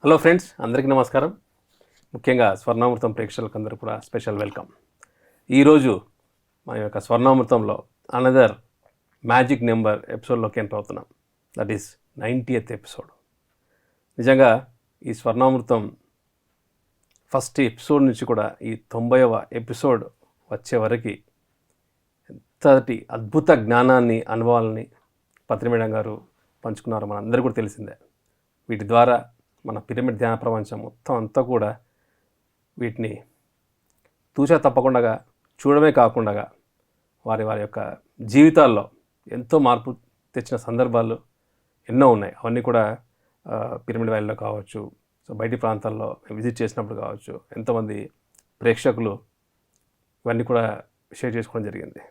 Hello friends, అందరికీ నమస్కారం. ముఖ్యంగా స్వర్ణామృతం ప్రేక్షకులకు అందరూ కూడా స్పెషల్ వెల్కమ్. ఈరోజు మన యొక్క స్వర్ణామృతంలో అనదర్ మ్యాజిక్ నెంబర్ ఎపిసోడ్లోకి ఎంటర్ అవుతున్నాం. That is 90th episode. నిజంగా ఈ స్వర్ణామృతం ఫస్ట్ ఎపిసోడ్ నుంచి కూడా ఈ 90వ ఎపిసోడ్ వచ్చే వరకు ఎంతటి అద్భుత జ్ఞానాన్ని, అనుభవాలని పత్రి మేడం గారు పంచుకున్నారు మనందరికీ కూడా తెలిసిందే. వీటి ద్వారా మన పిరమిడ్ ధ్యాన ప్రపంచం మొత్తం అంతా కూడా వీటిని తూచా తప్పకుండా చూడమే కాకుండా వారి యొక్క జీవితాల్లో ఎంతో మార్పు తెచ్చిన సందర్భాలు ఎన్నో ఉన్నాయి. అవన్నీ కూడా పిరమిడ్ వ్యాలీలో కావచ్చు, సో బయటి ప్రాంతాల్లో విజిట్ చేసినప్పుడు కావచ్చు, ఎంతోమంది ప్రేక్షకులు ఇవన్నీ కూడా షేర్ చేసుకోవడం జరిగింది.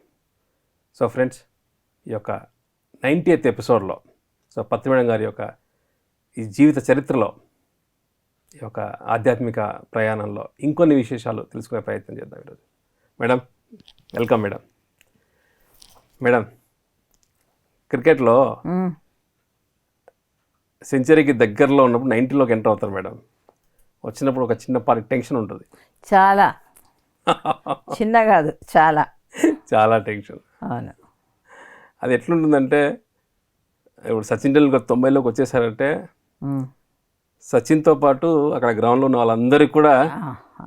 సో ఫ్రెండ్స్, ఈ యొక్క 90th ఎపిసోడ్లో సో పత్రి మేడం గారి యొక్క ఈ జీవిత చరిత్రలో, ఈ యొక్క ఆధ్యాత్మిక ప్రయాణంలో ఇంకొన్ని విశేషాలు తెలుసుకునే ప్రయత్నం చేద్దాం ఈరోజు. Madam, welcome madam. మేడం, క్రికెట్లో సెంచరీకి దగ్గరలో ఉన్నప్పుడు 90లోకి ఎంటర్ అవుతారు మేడం. వచ్చినప్పుడు ఒక చిన్నపాటి టెన్షన్ ఉంటుంది. చాలా చిన్న కాదు, చాలా చాలా టెన్షన్. అవును. అది ఎట్లుంటుందంటే, ఇప్పుడు సచిన్ టెండూల్కర్ 90లోకి వచ్చేసారంటే సచిన్తో పాటు అక్కడ గ్రౌండ్లో ఉన్న వాళ్ళందరికీ కూడా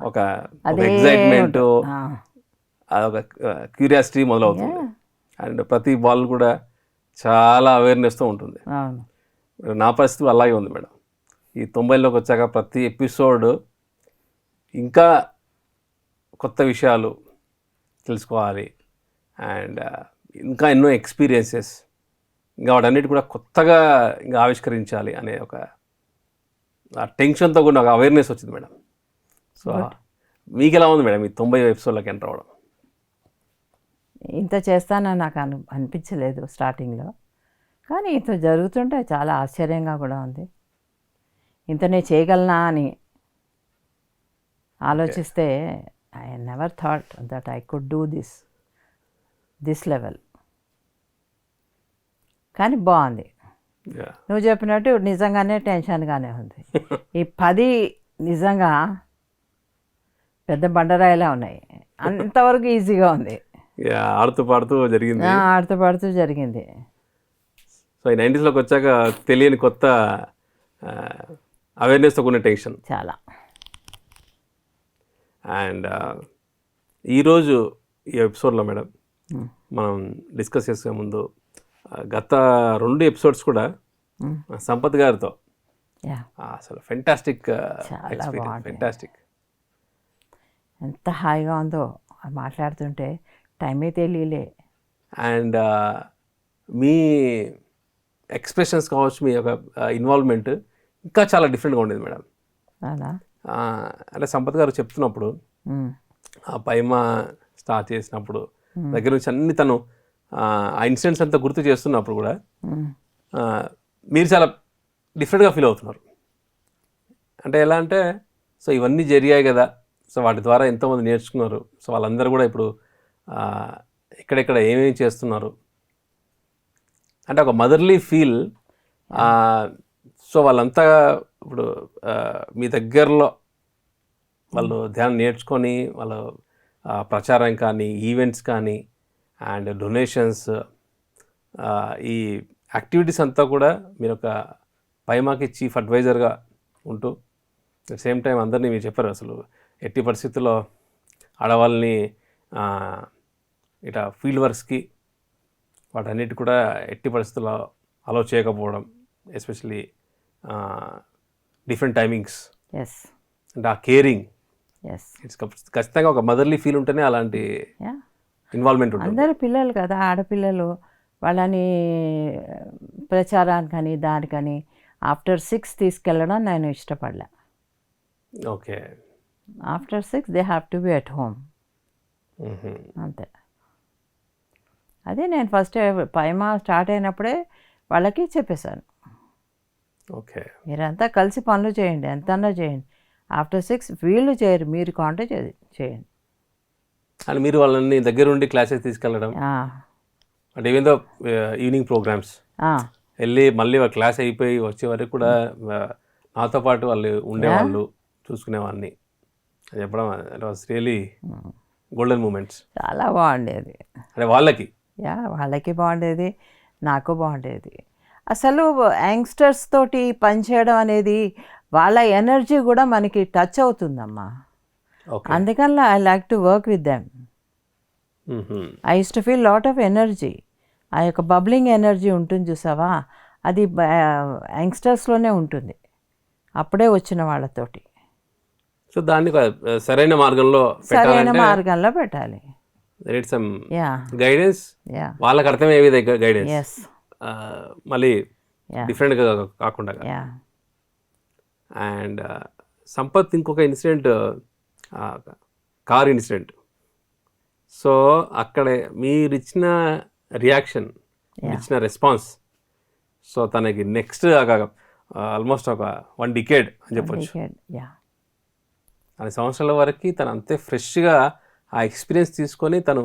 ఒక ఎగ్జైట్మెంట్, అదొక క్యూరియాసిటీ మొదలవుతుంది. అండ్ ప్రతి బాల్ కూడా చాలా అవేర్నెస్తో ఉంటుంది. నా పరిస్థితి అలాగే ఉంది మేడం. ఈ 90లోకి వచ్చాక ప్రతి ఎపిసోడ్ ఇంకా కొత్త విషయాలు తెలుసుకోవాలి అండ్ ఇంకా ఎన్నో ఎక్స్పీరియన్సెస్, ఇంకా వాటన్నిటి కూడా కొత్తగా ఇంకా ఆవిష్కరించాలి అనే ఒక ఆ టెన్షన్తో కూడా ఒక అవేర్నెస్ వచ్చింది మేడం. సో మీకు ఎలా ఉంది మేడం ఈ 90 ఎపిసోడ్లోకి ఎంటర్ అవ్వడం? ఇంత చేస్తానని నాకు అనిపించలేదు స్టార్టింగ్లో, కానీ ఇంత జరుగుతుంటే చాలా ఆశ్చర్యంగా కూడా ఉంది. ఇంత నేను చేయగలనా అని ఆలోచిస్తే I never thought that I could do this level. కానీ బాగుంది. నువ్వు చెప్పినట్టు నిజంగానే టెన్షన్గానే ఉంది. ఈ 10 నిజంగా పెద్ద బండరాయిలా ఉన్నాయి. అంతవరకు ఈజీగా ఉంది. ఆడుతూ పాడుతూ జరిగింది. సో ఈ 90స్లోకి వచ్చాక తెలియని కొత్త అవేర్నెస్తో కూడిన టెన్షన్ చాలా. అండ్ ఈరోజు ఈ ఎపిసోడ్లో మేడం మనం డిస్కస్ చేసే ముందు గత 2 ఎపిసోడ్స్ కూడా సంపత్ గారితో అసలు ఫెంటాస్టిక్ ఎక్స్పీరియన్స్, ఫెంటాస్టిక్. ఎంత హాయిగా ఉందో మాట్లాడుతుంటే, టైమే తెలియలే. అండ్ మీ ఎక్స్ప్రెషన్స్ కావచ్చు, మీ యొక్క ఇన్వాల్వ్మెంట్ ఇంకా చాలా డిఫరెంట్గా ఉండేది మేడం. అలా అంటే సంపత్ గారు చెప్తున్నప్పుడు, ఆ పైమా స్టార్ట్ చేసినప్పుడు దగ్గర నుంచి అన్ని తను ఆ ఇన్సిడెంట్స్ అంతా గుర్తు చేస్తున్నప్పుడు కూడా మీరు చాలా డిఫరెంట్గా ఫీల్ అవుతున్నారు. అంటే ఎలా అంటే, సో ఇవన్నీ జరిగాయి కదా, సో వాటి ద్వారా ఎంతోమంది నేర్చుకున్నారు, సో వాళ్ళందరూ కూడా ఇప్పుడు ఎక్కడెక్కడ ఏమేమి చేస్తున్నారు అంటే ఒక మదర్లీ ఫీల్. సో వాళ్ళంతా ఇప్పుడు మీ దగ్గరలో వాళ్ళు ధ్యానం నేర్చుకొని వాళ్ళు ప్రచారం కానీ, ఈవెంట్స్ కానీ అండ్ డొనేషన్స్, ఈ యాక్టివిటీస్ అంతా కూడా మీరు ఒక పైమాకి చీఫ్ అడ్వైజర్గా ఉంటూ అట్ సేమ్ టైం అందరినీ మీరు చెప్పారు, అసలు ఎట్టి పరిస్థితుల్లో ఆడవాళ్ళని ఇట్లా ఫీల్డ్ వర్క్స్కి వాటన్నిటి కూడా ఎట్టి పరిస్థితుల్లో అలౌ చేయకపోవడం, ఎస్పెషలీ డిఫరెంట్ టైమింగ్స్ అంటే ఆ కేరింగ్, ఇట్స్ ఖచ్చితంగా ఒక మదర్లీ ఫీల్ ఉంటేనే అలాంటి ఇన్వాల్వ్మెంట్ ఉంటుంది. అందరు పిల్లలు కదా, ఆడపిల్లలు, వాళ్ళని ప్రచారానికని దానికని ఆఫ్టర్ 6 తీసుకెళ్ళడం నేను ఇష్టపడలే. Okay, after 6 they have to be at home, అంతే. అదే నేను ఫస్ట్ పైమా స్టార్ట్ అయినప్పుడే వాళ్ళకి చెప్పేశాను, ఓకే మీరంతా కలిసి పనులు చేయండి, ఎంతన్నా చేయండి. ఆఫ్టర్ 6 వీళ్ళు చేయరు, మీరు కాంటాక్ట్ చేయండి అని మీరు వాళ్ళని దగ్గర ఉండి క్లాసెస్ తీసుకెళ్ళడం. అంటే ఈవెన్ దో ఈవినింగ్ ప్రోగ్రామ్స్ వెళ్ళి మళ్ళీ క్లాస్ అయిపోయి వచ్చే వరకు కూడా నాతో పాటు వాళ్ళు ఉండేవాళ్ళు, చూసుకునేవాడిని అని చెప్పడం it was really golden moments. చాలా బాగుండేది. అంటే వాళ్ళకి వాళ్ళకి బాగుండేది, నాకు బాగుండేది. అసలు యంగ్స్టర్స్ తోటి పనిచేయడం అనేది వాళ్ళ ఎనర్జీ కూడా మనకి టచ్ అవుతుందమ్మా. ఓకే. అందుకని I like to work with them. I use to feel lot of energy. ఆ యొక్క బబ్లింగ్ ఎనర్జీ ఉంటుంది చూసావా, అది యంగ్స్టర్స్లోనే ఉంటుంది, అప్పుడే వచ్చిన వాళ్ళతోటి. సో దాన్ని సరైన మార్గంలో సరైన మార్గంలో పెట్టాలి. సమ్ యా గైడెన్స్, యా వాళ్ళకి అర్థమయ్యేది గైడెన్స్, ఎస్ మళ్ళీ Yeah. డిఫరెంట్గా కాకుండా. యా అండ్ సంపత్ ఇంకొక ఇన్సిడెంట్, కార్ ఇన్సిడెంట్. సో అక్కడ మీరు ఇచ్చిన రియాక్షన్, ఇచ్చిన రెస్పాన్స్, సో తనకి నెక్స్ట్ ఆల్మోస్ట్ ఒక 1 decade అని చెప్పొచ్చు. యా 10 సంవత్సరాల వరకు తను అంతే ఫ్రెష్గా ఆ ఎక్స్పీరియన్స్ తీసుకొని తను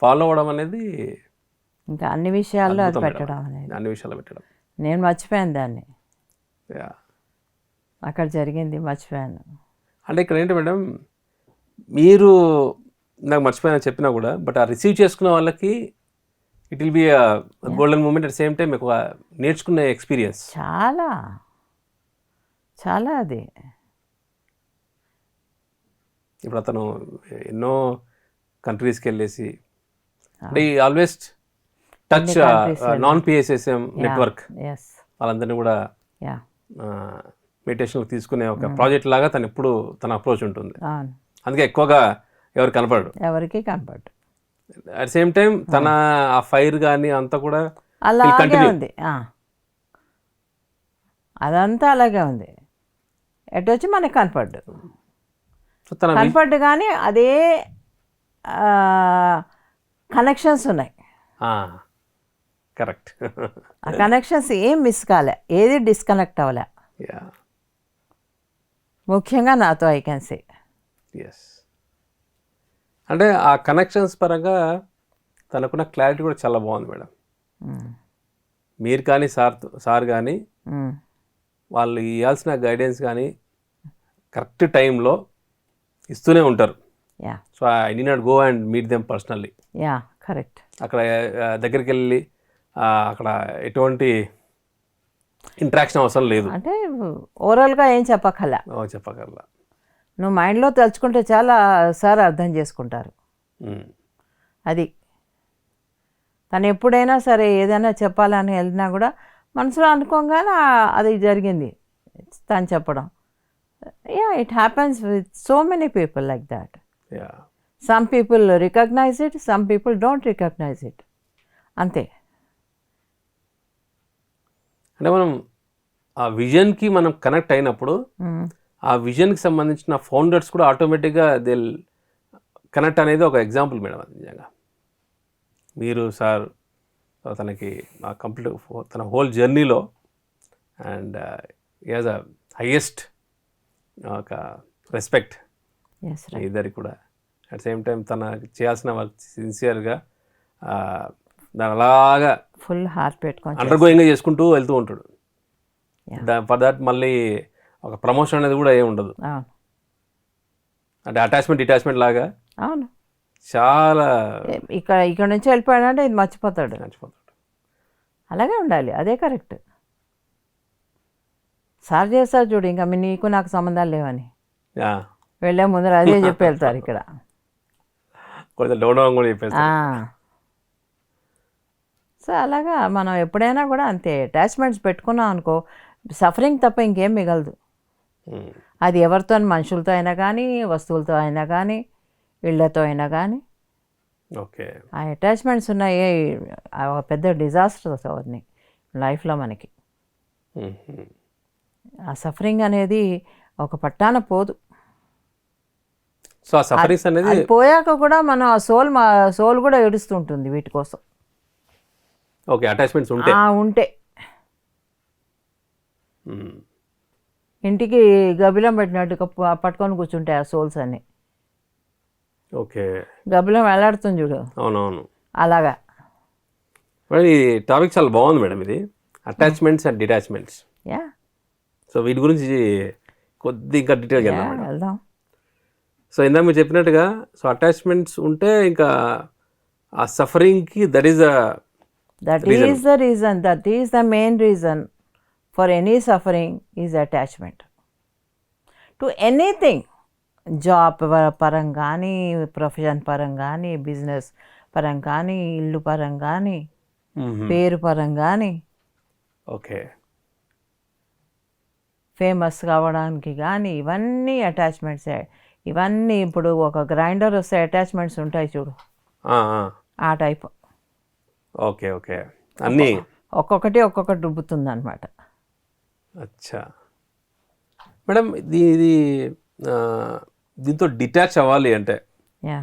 ఫాలో అవ్వడం అనేది ఇంకా అన్ని విషయాల్లో అది అద్భుతం మేడం. పెట్టడం అనేది అన్ని విషయాలు పెట్టడం. నేను మర్చిపోయాను దాన్ని, Yeah. అక్కడ జరిగింది మర్చిపోయాను. అంటే ఇక్కడ ఏంటి మేడం, మీరు నాకు మర్చిపోయినా చెప్పినా కూడా, బట్ ఆ రిసీవ్ చేసుకున్న వాళ్ళకి it will be golden moment. At same time మీకు నేర్చుకునే ఎక్స్పీరియన్స్ చాలా చాలా అది. ఇప్పుడు అతను ఎన్నో కంట్రీస్కి వెళ్ళేసి, అంటే always touch non-PSSM network yes వాళ్ళందరినీ కూడా యా మెడిటేషన్కి తీసుకునే ఒక ప్రాజెక్ట్ లాగా తను ఎప్పుడు తన అప్రోచ్ ఉంటుంది. అవును, అందుకే ఎక్కువగా ఎవరు కనపడడు. ఎవరికి కనపడ్డు. అట్ సేమ్ టైం తన ఆ ఫైర్ కానీ అంతా కూడా అలాగే continue. ఉంది, అదంతా అలాగే ఉంది. ఎటు వచ్చి మనకి కనపడ్డు, సో తన కనపడ్డు కానీ అదే కనెక్షన్స్ ఉన్నాయి. కరెక్ట్. ఆ కనెక్షన్స్ ఏం మిస్ కాలే, ఏది డిస్కనెక్ట్ అవ్వలే. యా ముఖ్యంగా నాతో ఐ కెన్ సే. ఎస్. అంటే ఆ కనెక్షన్స్ పరంగా తనకున్న క్లారిటీ కూడా చాలా బాగుంది మేడం. మీరు కానీ సార్ కానీ వాళ్ళు ఇవ్వాల్సిన గైడెన్స్ కానీ కరెక్ట్ టైంలో ఇస్తూనే ఉంటారు. Yeah so I need not go and meet them personally. Yeah correct. అక్కడ దగ్గరికి వెళ్ళి అక్కడ ఎటువంటి ఇంట్రాక్షన్ అవసరం లేదు. అంటే ఓవరాల్గా ఏం చెప్పక్కర్లా, చెప్పగలరా. నువ్వు మైండ్లో తలుచుకుంటే చాలా సార్ అర్థం చేసుకుంటారు. అది తను ఎప్పుడైనా సరే ఏదైనా చెప్పాలని వెళ్ళినా కూడా మనసులో అనుకోగానే అది జరిగింది తను చెప్పడం. Yeah it happens with so many people like that. Yeah some people recognise it, some people don't recognise it, అంతే. అంటే మనం ఆ విజన్కి మనం కనెక్ట్ అయినప్పుడు ఆ విజన్కి సంబంధించిన ఫౌండర్స్ కూడా ఆటోమేటిక్గా దే కనెక్ట్ అనేది ఒక ఎగ్జాంపుల్ మేడం. అది నిజంగా మీరు సార్ తనకి ఆ కంప్లీట్ తన హోల్ జర్నీలో అండ్ యాజ్ అ హైయెస్ట్ ఒక రెస్పెక్ట్ ఎస్ రైట్. ఇద్దరికి కూడా. అట్ సేమ్ టైం తన చేయాల్సిన వర్క్ సిన్సియర్గా దాని అలాగా ఫుల్ హార్ట్ పెట్టుకొని అండర్గోయింగ్గా చేసుకుంటూ వెళ్తూ ఉంటాడు. Yeah. ఫర్ దాట్ మళ్ళీ ఒక ప్రమోషన్ అనేది కూడా ఏమి ఉండదు. అవును అంటే అటాచ్మెంట్ లాగా అవును. చాలా ఇక్కడ నుంచి వెళ్ళిపోయాడంటే ఇది మర్చిపోతాడు, నచ్చిపోతాడు. అలాగే ఉండాలి, అదే కరెక్ట్. సార్ చేస్తారు చూడు, ఇంకా నీకు నాకు సంబంధాలు లేవని యా వెళ్ళే ముందర అదే చెప్పి వెళ్తారు ఇక్కడ. కొంచెం డౌన్ కూడా చెప్పేసి. సో అలాగా మనం ఎప్పుడైనా కూడా అంతే, అటాచ్మెంట్స్ పెట్టుకున్నాం అనుకో సఫరింగ్ తప్ప ఇంకేం మిగలదు. అది ఎవరితో, మనుషులతో అయినా కానీ, వస్తువులతో అయినా కానీ, ఇళ్లతో అయినా కానీ. ఓకే. ఆ అటాచ్మెంట్స్ ఉన్నాయి, ఒక పెద్ద డిజాస్టర్స్ అవన్నీ లైఫ్లో మనకి. ఆ సఫరింగ్ అనేది ఒక పట్టాన పోదు. సో ఆ సఫరింగ్స్ అనేది అది పోయాక కూడా మనం ఆ సోల్ కూడా ఏడుస్తుంటుంది వీటి కోసం. ఓకే. అటాచ్మెంట్స్ ఉంటే ఉంటే ఇంటికి గబిలం పెట్టినట్టుగా పట్టుకొని కూర్చుంటాయి ఆ సోల్స్ అన్ని. ఓకే. గబిలం వెళ్ళాడుతుంది చూడు, అవునవును. అలాగా. మేడం ఈ టాపిక్ చాలా బాగుంది మేడం. ఇది attachments and detachments. Yeah so వీటి గురించి కొద్ది ఇంకా డీటెయిల్గా వెళ్దాం మేడం. వెళ్దాం. సో ఇందాక మీరు చెప్పినట్టుగా సో అటాచ్మెంట్స్ ఉంటే ఇంకా ఆ సఫరింగ్కి that is that is the reason, that is the main reason for any suffering is attachment to anything. Job పరం కానీ, ప్రొఫెషన్ పరం కానీ, బిజినెస్ పరం కానీ, ఇల్లు పరం కానీ, పేరు పరం కానీ, ఓకే ఫేమస్ కావడానికి కానీ, ఇవన్నీ అటాచ్మెంట్సే. ఇవన్నీ ఇప్పుడు ఒక గ్రైండర్ వస్తే అటాచ్మెంట్స్ ఉంటాయి చూడు, ఆ టైప్. ఓకే ఓకే అన్నీ ఒక్కొక్కటి ఒక్కొక్కటి రుబ్బుతుంది అనమాట. అచ్చా మేడం, ఇది దీంతో డిటాచ్ అవ్వాలి అంటే యా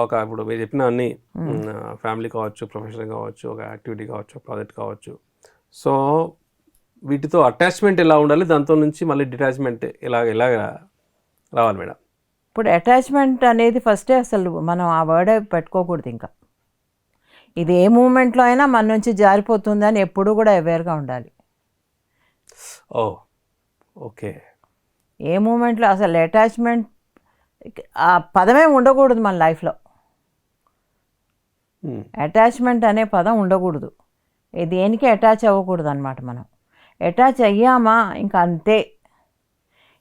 ఒక ఇప్పుడు మీరు చెప్పిన అన్ని ఫ్యామిలీ కావచ్చు, ప్రొఫెషన్ కావచ్చు, ఒక యాక్టివిటీ కావచ్చు, ప్రాజెక్ట్ కావచ్చు, సో వీటితో అటాచ్మెంట్ ఎలా ఉండాలి, దాంతో నుంచి మళ్ళీ డిటాచ్మెంట్ ఎలాగ రావాలి మేడం? ఇప్పుడు అటాచ్మెంట్ అనేది ఫస్టే అసలు మనం ఆ వర్డే పెట్టుకోకూడదు. ఇంకా ఇది ఏ మూమెంట్లో అయినా మన నుంచి జారిపోతుంది అని ఎప్పుడూ కూడా అవేర్గా ఉండాలి. ఓ ఓకే. ఏ మూమెంట్లో అసలు అటాచ్మెంట్ ఆ పదమే ఉండకూడదు మన లైఫ్లో. అటాచ్మెంట్ అనే పదం ఉండకూడదు. దేనికి అటాచ్ అవ్వకూడదు అనమాట. మనం అటాచ్ అయ్యామా ఇంకా అంతే.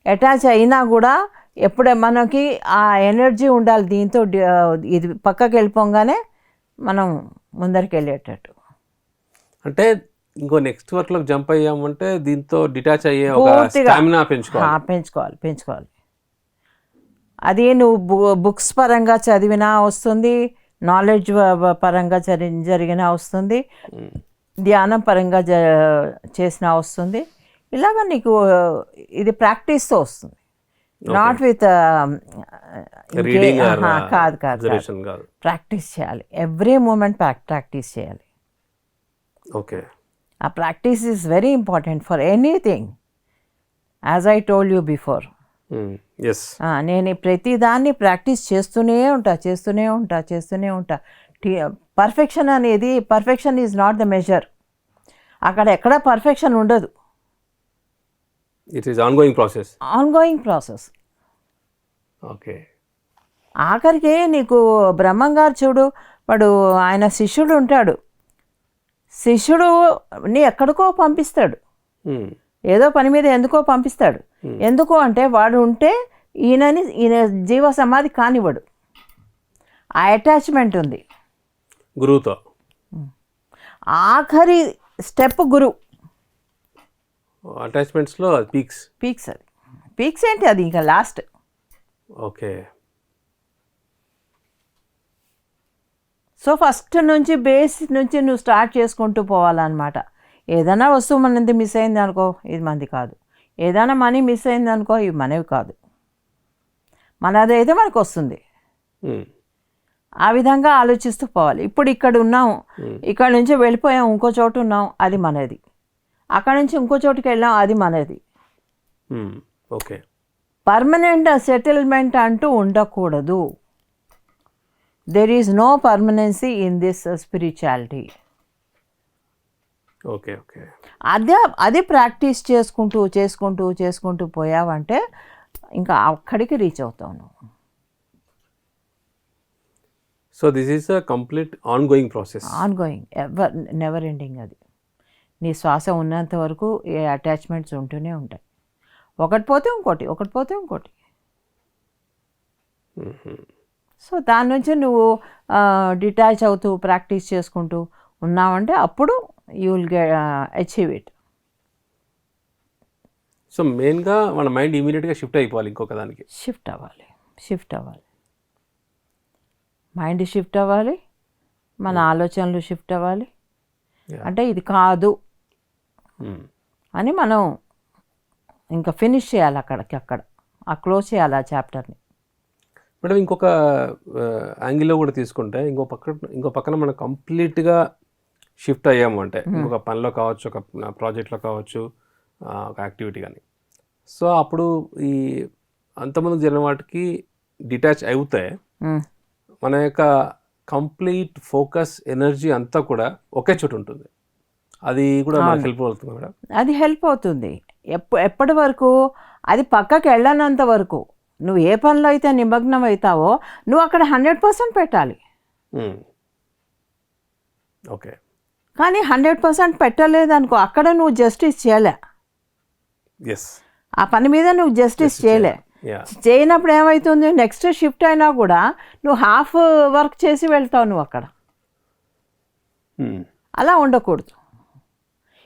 అటాచ్ అయినా కూడా ఎప్పుడే మనకి ఆ ఎనర్జీ ఉండాలి. దీంతో ఇది పక్కకి వెళ్ళిపోగానే మనం ముందరికి వెళ్ళేటట్టు. అంటే ఇంకో నెక్స్ట్ వర్క్లోకి జంప్ అయ్యామంటే దీంతో డిటాచ్ అయ్యే ఒక స్టామినా పెంచుకోవాలి. అది నువ్వు బుక్స్ పరంగా చదివినా వస్తుంది, నాలెడ్జ్ పరంగా జరిగినా వస్తుంది, ధ్యానం పరంగా చేసినా వస్తుంది. ఇలాగ నీకు ఇది ప్రాక్టీస్తో వస్తుంది. నాట్ విత్ కాదు. ప్రాక్టీస్ చేయాలి. ఎవ్రీ మూమెంట్ ప్రాక్టీస్ చేయాలి. ఓకే. ఆ practice is very important for anything. As I told you before, నేను ప్రతి దాన్ని ప్రాక్టీస్ చేస్తూనే ఉంటా. పర్ఫెక్షన్ అనేది, perfection is not the measure. అక్కడ ఎక్కడ పర్ఫెక్షన్ ఉండదు. It is ongoing process. Okay. ఆఖరికి నీకు బ్రహ్మంగారు చూడు, వాడు ఆయన శిష్యుడు ఉంటాడు. శిష్యుడుని ఎక్కడికో పంపిస్తాడు, ఏదో పని మీద ఎందుకో పంపిస్తాడు. ఎందుకు అంటే వాడు ఉంటే ఈయన జీవ సమాధి కానివ్వడు. ఆ అటాచ్మెంట్ ఉంది గురువుతో. ఆఖరి స్టెప్ గురువు. అటాచ్మెంట్స్లో పీక్స్. అది పీక్స్ ఏంటి, అది ఇంకా లాస్ట్. ఓకే. సో ఫస్ట్ నుంచి బేస్ నుంచి నువ్వు స్టార్ట్ చేసుకుంటూ పోవాలన్నమాట. ఏదైనా వస్తువు మనది మిస్ అయింది అనుకో, ఇది మనది కాదు. ఏదైనా మనీ మిస్ అయింది అనుకో, ఇవి మనవి కాదు. మనది అయితే మనకు వస్తుంది. ఆ విధంగా ఆలోచిస్తూ పోవాలి. ఇప్పుడు ఇక్కడ ఉన్నాం, ఇక్కడ నుంచి వెళ్ళిపోయాం, ఇంకో చోటు ఉన్నాం, అది మనది. అక్కడ నుంచి ఇంకో చోటుకి వెళ్ళాం, అది మనది. ఓకే. పర్మనెంట్ సెటిల్మెంట్ అంటూ ఉండకూడదు. There is no permanency in this spirituality. Okay okay. అది ప్రాక్టీస్ చేసుకుంటూ పోయావంటే ఇంకా అక్కడికి రీచ్ అవుతావు నువ్వు. So this is a complete ongoing process. Never ending. అది నీ శ్వాస ఉన్నంత వరకు ఏ అటాచ్మెంట్స్ ఉంటూనే ఉంటాయి. ఒకటి పోతే ఇంకోటి. సో దాని నుంచి నువ్వు డిటాచ్ అవుతూ ప్రాక్టీస్ చేసుకుంటూ ఉన్నావంటే అప్పుడు you will achieve it. So మెయిన్గా మన మైండ్ ఇమీడియట్గా షిఫ్ట్ అయిపోవాలి ఇంకొక దానికి. షిఫ్ట్ అవ్వాలి. మైండ్ షిఫ్ట్ అవ్వాలి, మన ఆలోచనలు షిఫ్ట్ అవ్వాలి. అంటే ఇది కాదు అని మనం ఇంకా ఫినిష్ చేయాలి. అక్కడ క్లోజ్ చేయాలి ఆ చాప్టర్ని. మేడం ఇంకొక యాంగిల్లో కూడా తీసుకుంటే ఇంకో పక్కన మనం కంప్లీట్గా షిఫ్ట్ అయ్యాము అంటే ఇంకొక పనిలో కావచ్చు, ఒక ప్రాజెక్ట్లో కావచ్చు, ఒక యాక్టివిటీ కానీ. సో అప్పుడు ఈ అంతమంది జరిగిన వాటికి డిటాచ్ అవుతే మన యొక్క కంప్లీట్ ఫోకస్ ఎనర్జీ అంతా కూడా ఒకే చోటు ఉంటుంది. అది కూడా మనకు హెల్ప్ అవుతుంది మేడం. అది హెల్ప్ అవుతుంది. ఎప్పటి వరకు అది పక్కకి వెళ్ళనంత వరకు నువ్వు ఏ పనిలో అయితే నిమగ్నం అవుతావో నువ్వు అక్కడ 100% పెట్టాలి. ఓకే. కానీ 100% పెట్టలేదనుకో అక్కడ నువ్వు జస్టిస్ చేయలే, ఎస్, ఆ పని మీద నువ్వు జస్టిస్ చేయలే. చేయనప్పుడు ఏమవుతుంది, నెక్స్ట్ షిఫ్ట్ అయినా కూడా నువ్వు హాఫ్ వర్క్ చేసి వెళ్తావు నువ్వు అక్కడ. అలా ఉండకూడదు.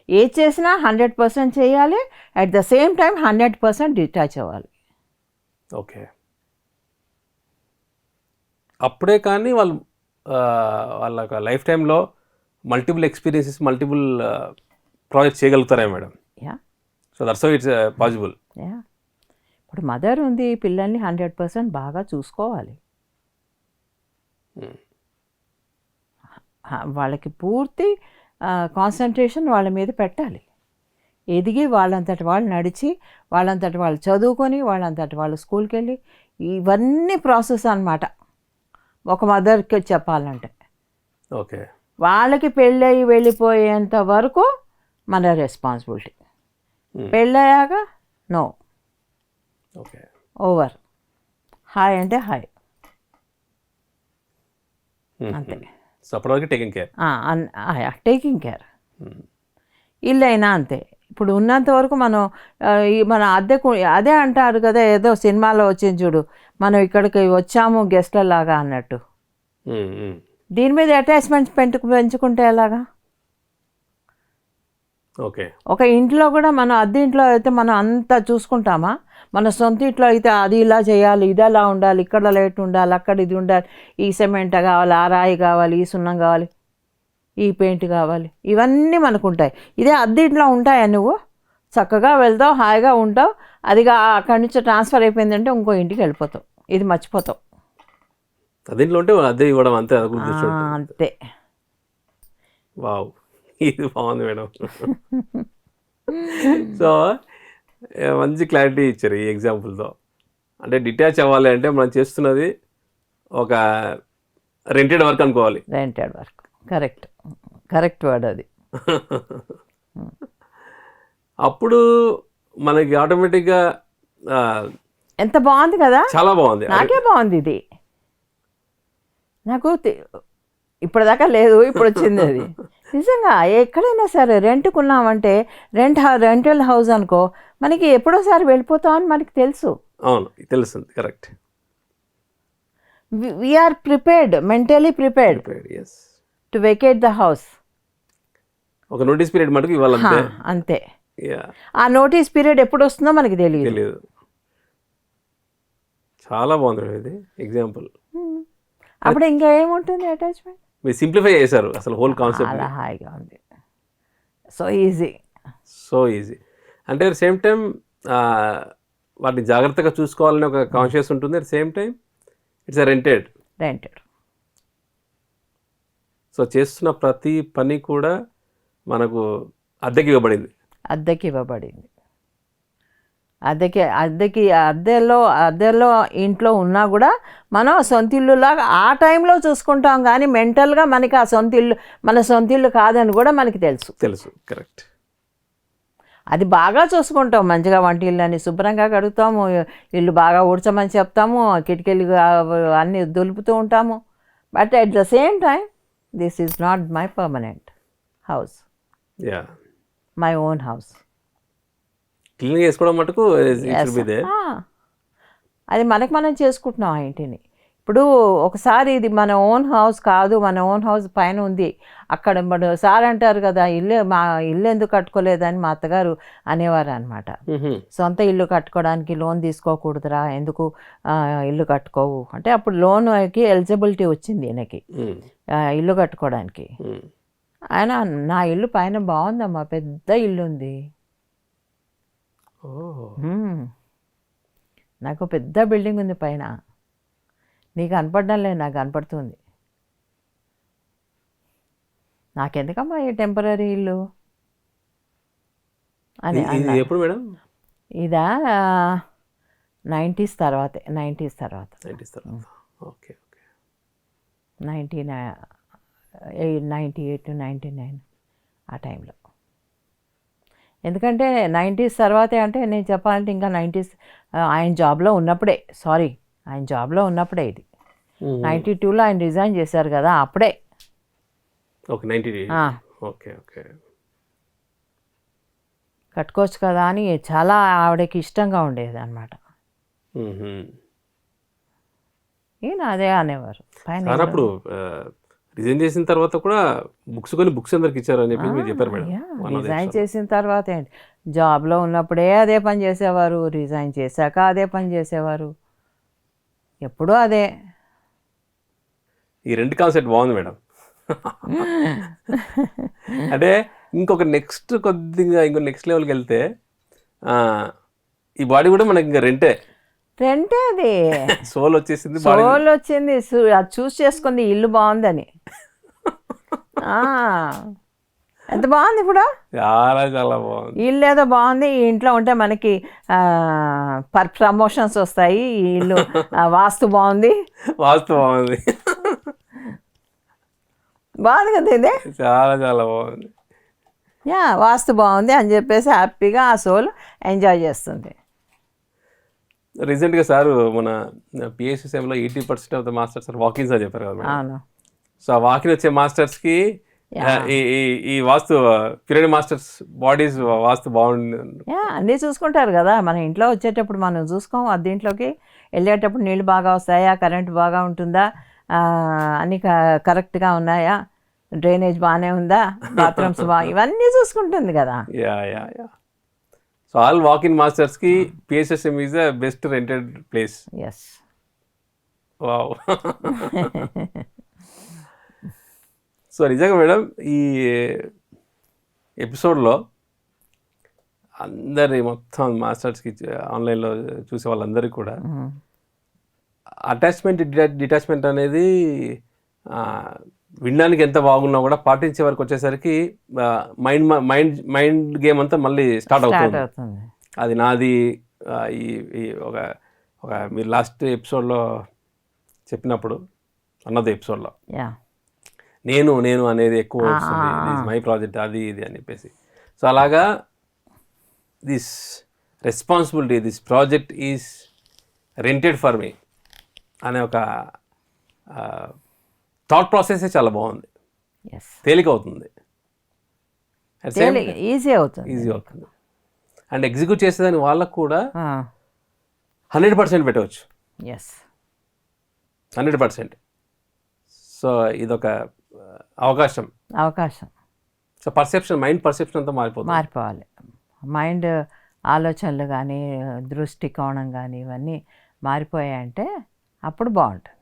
ఏ చేసినా 100% చేయాలి, at the same time 100% detach అవ్వాలి. ఓకే. అప్పుడే కానీ వాళ్ళు వాళ్ళ లైఫ్ టైంలో మల్టిపుల్ ఎక్స్పీరియన్సెస్, మల్టిపుల్ ప్రాజెక్ట్స్ చేయగలుగుతారా madam? Yeah. So that's how it's possible. Yeah. ఇప్పుడు మదర్ ఉంది, పిల్లల్ని 100% బాగా చూసుకోవాలి. వాళ్ళకి పూర్తి కాన్సన్ట్రేషన్ వాళ్ళ మీద పెట్టాలి. ఎదిగి వాళ్ళంతటి వాళ్ళు నడిచి, వాళ్ళంతటి వాళ్ళు చదువుకొని, వాళ్ళంతటి వాళ్ళు స్కూల్కి వెళ్ళి, ఇవన్నీ ప్రాసెస్ అన్నమాట ఒక మదర్కి చెప్పాలంటే. ఓకే. వాళ్ళకి పెళ్ళయి వెళ్ళిపోయేంత వరకు మన రెస్పాన్సిబిలిటీ. పెళ్ళయ్యాక నో, ఓకే, ఓవర్. హాయ్ అంటే హాయ్, అంతే. సో అప్పటివరకు టేకింగ్ కేర్. Taking care. ఇల్లు అయినా అంతే. ఇప్పుడు ఉన్నంత వరకు మనం మన అదే అంటారు కదా, ఏదో సినిమాలో వచ్చింది చూడు, మనం ఇక్కడికి వచ్చాము గెస్ట్లలాగా అన్నట్టు. దీని మీద అటాచ్మెంట్స్ పెంచుకుంటే ఎలాగా? ఓకే. ఒక ఇంట్లో కూడా మనం అద్దె ఇంట్లో అయితే మనం అంతా చూసుకుంటామా? మన సొంత ఇంట్లో అయితే అది ఇలా చేయాలి, ఇది అలా ఉండాలి, ఇక్కడ లైట్ ఉండాలి, అక్కడ ఇది ఉండాలి, ఈ సిమెంట్ కావాలి, ఆ రాయి కావాలి, ఈ సున్నం కావాలి, ఈ పెయింట్ కావాలి, ఇవన్నీ మనకు ఉంటాయి. ఇదే అద్దె ఇంట్లో ఉంటాయా? నువ్వు చక్కగా వెళ్తావు, హాయిగా ఉంటావు. అదిగా అక్కడి నుంచి ట్రాన్స్ఫర్ అయిపోయిందంటే ఇంకో ఇంటికి వెళ్ళిపోతావు, ఇది మర్చిపోతావు. అదింట్లో ఉంటే అద్దె ఇవ్వడం అంతే. అంతే. వావ్, ఇది బాగుంది మేడం. సో మంచి క్లారిటీ ఇచ్చారు ఈ ఎగ్జాంపుల్తో. అంటే డిటాచ్ అవ్వాలి అంటే మనం చేస్తున్నది ఒక రెంటెడ్ వర్క్ అనుకోవాలి. రెంటెడ్ వర్క్, కరెక్ట్ వర్డ్ అది. అప్పుడు మనకి ఆటోమేటిక్గా ఎంత బాగుంది కదా, చాలా బాగుంది. నాకే బాగుంది ఇది. నాకు ఇప్పటిదాకా లేదు, ఇప్పుడు వచ్చింది అది. నిజంగా ఎక్కడైనా సరే రెంట్కున్నామంటే రెంటల్ హౌస్ అనుకో, మనకి ఎప్పుడోసారి వెళ్ళిపోతామని మనకి తెలుసు. అవును, తెలుస్తుంది. Correct. We are prepared, mentally prepared to vacate the house. ఒక నోటీస్ పీరియడ్ మటుకు ఇవ్వాలంటే అంతే. ఆ నోటీస్ పీరియడ్ ఎప్పుడు వస్తుందో మనకి తెలియదు. చాలా బాగుంది ఇది ఎగ్జాంపుల్. అప్పుడు ఇంకా ఏముంటుంది అటాచ్మెంట్? మీరు సింప్లిఫై చేశారు అసలు హోల్ కాన్సెప్ట్. చాలా హాయిగా ఉంది. So easy. అంటే అట్ సేమ్ టైం వాటిని జాగ్రత్తగా చూసుకోవాలని ఒక కాన్షియస్ ఉంటుంది. At same time it's rented. So చేస్తున్న ప్రతి పని కూడా మనకు అద్దెకి ఇవ్వబడింది. అద్దెలో ఇంట్లో ఉన్నా కూడా మనం సొంత ఇల్లులాగా ఆ టైంలో చూసుకుంటాం. కానీ మెంటల్గా మనకి ఆ మన సొంత ఇల్లు కాదని కూడా మనకి తెలుసు. కరెక్ట్. అది బాగా చూసుకుంటాం. మంచిగా వంట ఇల్లు అని శుభ్రంగా కడుగుతాము, ఇల్లు బాగా ఊడ్చమని చెప్తాము, కిటికీలు అన్నీ దులుపుతూ ఉంటాము. But at the same time this is not my permanent house, my own house. Clean చేసుకోవడం మటుకు అది మనం చేసుకుంటున్నాం ఆ ఇంటిని. ఇప్పుడు ఒకసారి ఇది మన ఓన్ హౌస్ కాదు, మన ఓన్ హౌస్ పైన ఉంది, అక్కడ సార్ అంటారు కదా, మా ఇల్లు ఎందుకు కట్టుకోలేదని మా అత్తగారు అనేవారు అనమాట. సొంత ఇల్లు కట్టుకోవడానికి లోన్ తీసుకోకూడదురా, ఎందుకు ఇల్లు కట్టుకోవు అంటే, అప్పుడు లోన్కి ఎలిజిబిలిటీ వచ్చింది ఈయనకి ఇల్లు కట్టుకోవడానికి. ఆయన, నా ఇల్లు పైన బాగుందమ్మా, పెద్ద ఇల్లు ఉంది, నాకు పెద్ద బిల్డింగ్ ఉంది పైన, నీకు కనపడడం లేదు, నాకు కనపడుతుంది, నాకెందుకమ్మా ఈ టెంపరీ ఇల్లు అని. ఎప్పుడు మేడం? ఇదా 90s తర్వాత. 98 to 99 ఆ టైంలో. ఎందుకంటే 90s తర్వాతే అంటే నేను చెప్పాలంటే ఇంకా 90s ఆయన జాబ్లో ఉన్నప్పుడే ఆయన జాబ్లో ఉన్నప్పుడే ఇది 92లో ఆయన రిజైన్ చేశారు కదా అప్పుడే. ఓకే 90. ఆ, ఓకే ఓకే. కట్టుకోవచ్చు కదా అని చాలా ఆవిడకి ఇష్టంగా ఉండేది అనమాట. ఈయన అదే అనేవారు పైన సార్ అప్పుడు రిజైన్ చేసిన తర్వాత కూడా బుక్స్ అందరికి ఇచ్చారని చెప్పి మీరు చెప్పారు మేడం. రిజైన్ చేసిన తర్వాత ఏంటి, జాబ్లో ఉన్నప్పుడే అదే పని చేసేవారు, రిజైన్ చేశాక అదే పని చేసేవారు, ఎప్పుడూ అదే. ఈ రెండు కాన్సెప్ట్ బాగుంది మేడం. అంటే ఇంకొక నెక్స్ట్ లెవెల్కి వెళ్తే ఈ బాడీ కూడా మనకి ఇంకా రెంటే అది సోల్ వచ్చేసింది, సోల్ వచ్చింది, అది చూస్ చేసుకుంది ఇల్లు బాగుందని. ఎంత బాగుంది ఇప్పుడు, చాలా చాలా బాగుంది. ఇల్లు ఏదో బాగుంది, ఈ ఇంట్లో ఉంటే మనకి ప్రమోషన్స్ వస్తాయి, ఈ ఇల్లు వాస్తు బాగుంది బాగుంది బాగుంది కదా ఇది, చాలా చాలా బాగుంది. వాస్తు బాగుంది అని చెప్పేసి హ్యాపీగా ఆ సోల్ ఎంజాయ్ చేస్తుంది. రీసెంట్గా సార్ మన పిఎస్సిఎంలో 80% ఆఫ్ ద మాస్టర్స్ వాకిన్స్ అని చెప్పారు కదా మేడం. అవును. సో ఆ వాకిన్ వచ్చే మాస్టర్స్కి ఈ వాస్తు పీరియడ్ మాస్టర్స్ బాడీస్ వాస్తు బాగుంది. అన్నీ చూసుకుంటారు కదా, మన ఇంట్లో వచ్చేటప్పుడు మనం చూసుకోము, దీంట్లోకి వెళ్ళేటప్పుడు నీళ్ళు బాగా వస్తాయా, కరెంట్ బాగా ఉంటుందా, అన్నీ కరెక్ట్గా ఉన్నాయా, డ్రైనేజ్ బాగానే ఉందా, బాత్రూమ్స్ ఇవన్నీ చూసుకుంటుంది కదా. యా. సో ఆల్ వాకిన్ మాస్టర్స్కి PSSM is the best rented place. Yes. Wow. So నిజంగా మేడం ఈ ఎపిసోడ్లో అందరి మొత్తం మాస్టర్స్కి ఆన్లైన్లో చూసే వాళ్ళందరికీ కూడా అటాచ్మెంట్ డిటాచ్మెంట్ అనేది వినడానికి ఎంత బాగున్నా కూడా పాటించే వరకు వచ్చేసరికి మైండ్ గేమ్ అంతా మళ్ళీ స్టార్ట్ అవుతుంది. అది నాది ఈ ఒక మీరు లాస్ట్ ఎపిసోడ్లో చెప్పినప్పుడు అన్నది ఎపిసోడ్లో నేను అనేది ఎక్కువ వస్తుంది, మై ప్రాజెక్ట్ అది ఇది అని చెప్పేసి. సో అలాగా this responsibility, this project is rented for me అనే ఒక థాట్ ప్రాసెస్ చాలా బాగుంది, తేలిక అవుతుంది, ఈజీ అవుతుంది. అండ్ ఎగ్జిక్యూట్ చేసేదాన్ని వాళ్ళకు కూడా 100% పెట్టవచ్చు. 100%. సో ఇదొక అవకాశం. సో మైండ్ పర్సెప్షన్ అంతా మారిపోవాలి. మైండ్ ఆలోచనలు కానీ, దృష్టి కోణం కానీ ఇవన్నీ మారిపోయాయంటే అప్పుడు బాగుంటుంది.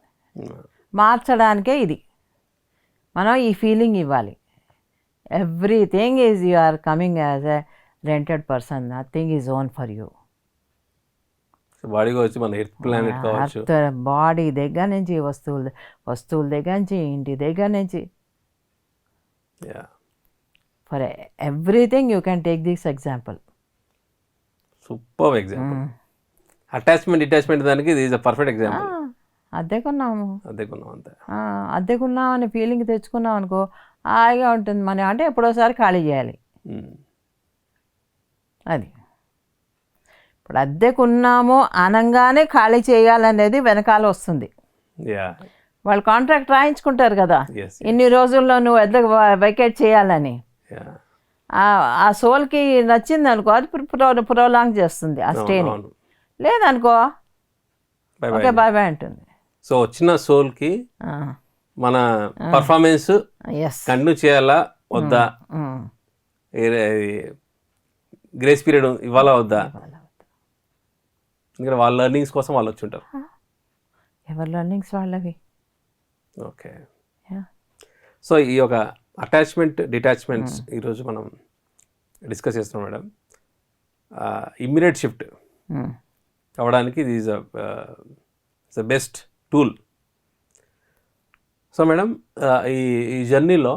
మార్చడానికే ఇది, మనం ఈ ఫీలింగ్ ఇవ్వాలి. Everything is you are coming as a rented person, nothing is own for you. Body వచ్చి మన ఎర్త్ ప్లానెట్ కావచ్చు, బాడీ దగ్గర నుంచి వస్తువుల దగ్గర నుంచి, ఇంటి దగ్గర నుంచి, for everything you can take this example. Super example. Attachment detachment దానికి ఇది ఈజ్ అ పర్ఫెక్ట్ ఎగ్జాంపుల్. అద్దెకున్నాం అంతే, అద్దెకున్నాం అనే ఫీలింగ్ తెచ్చుకున్నాం అనుకో, హాయిగా ఉంటుంది. మనం అంటే ఎప్పుడోసారి ఖాళీ చేయాలి. అది ఇప్పుడు అద్దెకున్నాము అనగానే ఖాళీ చేయాలనేది వెనకాల వస్తుంది. వాళ్ళు కాంట్రాక్ట్ రాయించుకుంటారు కదా, ఇన్ని రోజుల్లో నువ్వు అద్దె వెకేట్ చేయాలని. ఆ సోల్కి నచ్చింది అనుకో, అది ప్రొలాంగ్ చేస్తుంది ఆ స్టేని. లేదనుకో ఓకే బాయ్ బాయ్ అంటుంది. సో వచ్చిన సోల్కి మన పర్ఫార్మెన్స్ కంటిన్యూ చేయాలా వద్దా, గ్రేస్ పీరియడ్ ఇవ్వాలా వద్దా, ఎందుకంటే వాళ్ళ లెర్నింగ్స్ కోసం వాళ్ళు వచ్చి ఉంటారు. ఎవరి లెర్నింగ్స్ వాళ్ళవి. ఓకే. సో ఈ యొక్క అటాచ్మెంట్ డిటాచ్మెంట్స్ ఈరోజు మనం డిస్కస్ చేస్తున్నాం మేడం. ఇమ్మీడియట్ షిఫ్ట్ అవ్వడానికి ఇది is the best tool. So madam ఈ జర్నీలో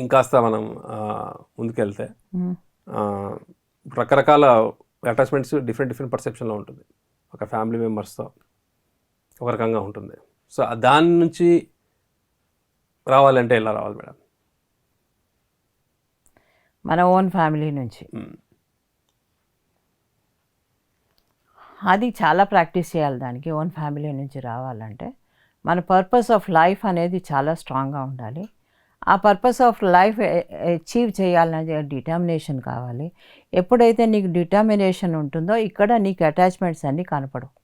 ఇంకాస్త మనం ముందుకెళ్తే రకరకాల అటాచ్మెంట్స్ డిఫరెంట్ పర్సెప్షన్లో ఉంటుంది. ఒక ఫ్యామిలీ మెంబర్స్తో ఒక రకంగా ఉంటుంది. సో దాని నుంచి రావాలంటే ఎలా రావాలి మేడం? మన ఓన్ ఫ్యామిలీ నుంచి. అది చాలా ప్రాక్టీస్ చేయాలి దానికి. ఓన్ ఫ్యామిలీ నుంచి రావాలంటే మన పర్పస్ ఆఫ్ లైఫ్ అనేది చాలా స్ట్రాంగ్గా ఉండాలి. ఆ పర్పస్ ఆఫ్ లైఫ్ అచీవ్ చేయాలనేది డిటర్మినేషన్ కావాలి. ఎప్పుడైతే నీకు డిటర్మినేషన్ ఉంటుందో ఇక్కడ నీకు అటాచ్మెంట్స్ అన్నీ కనపడవు.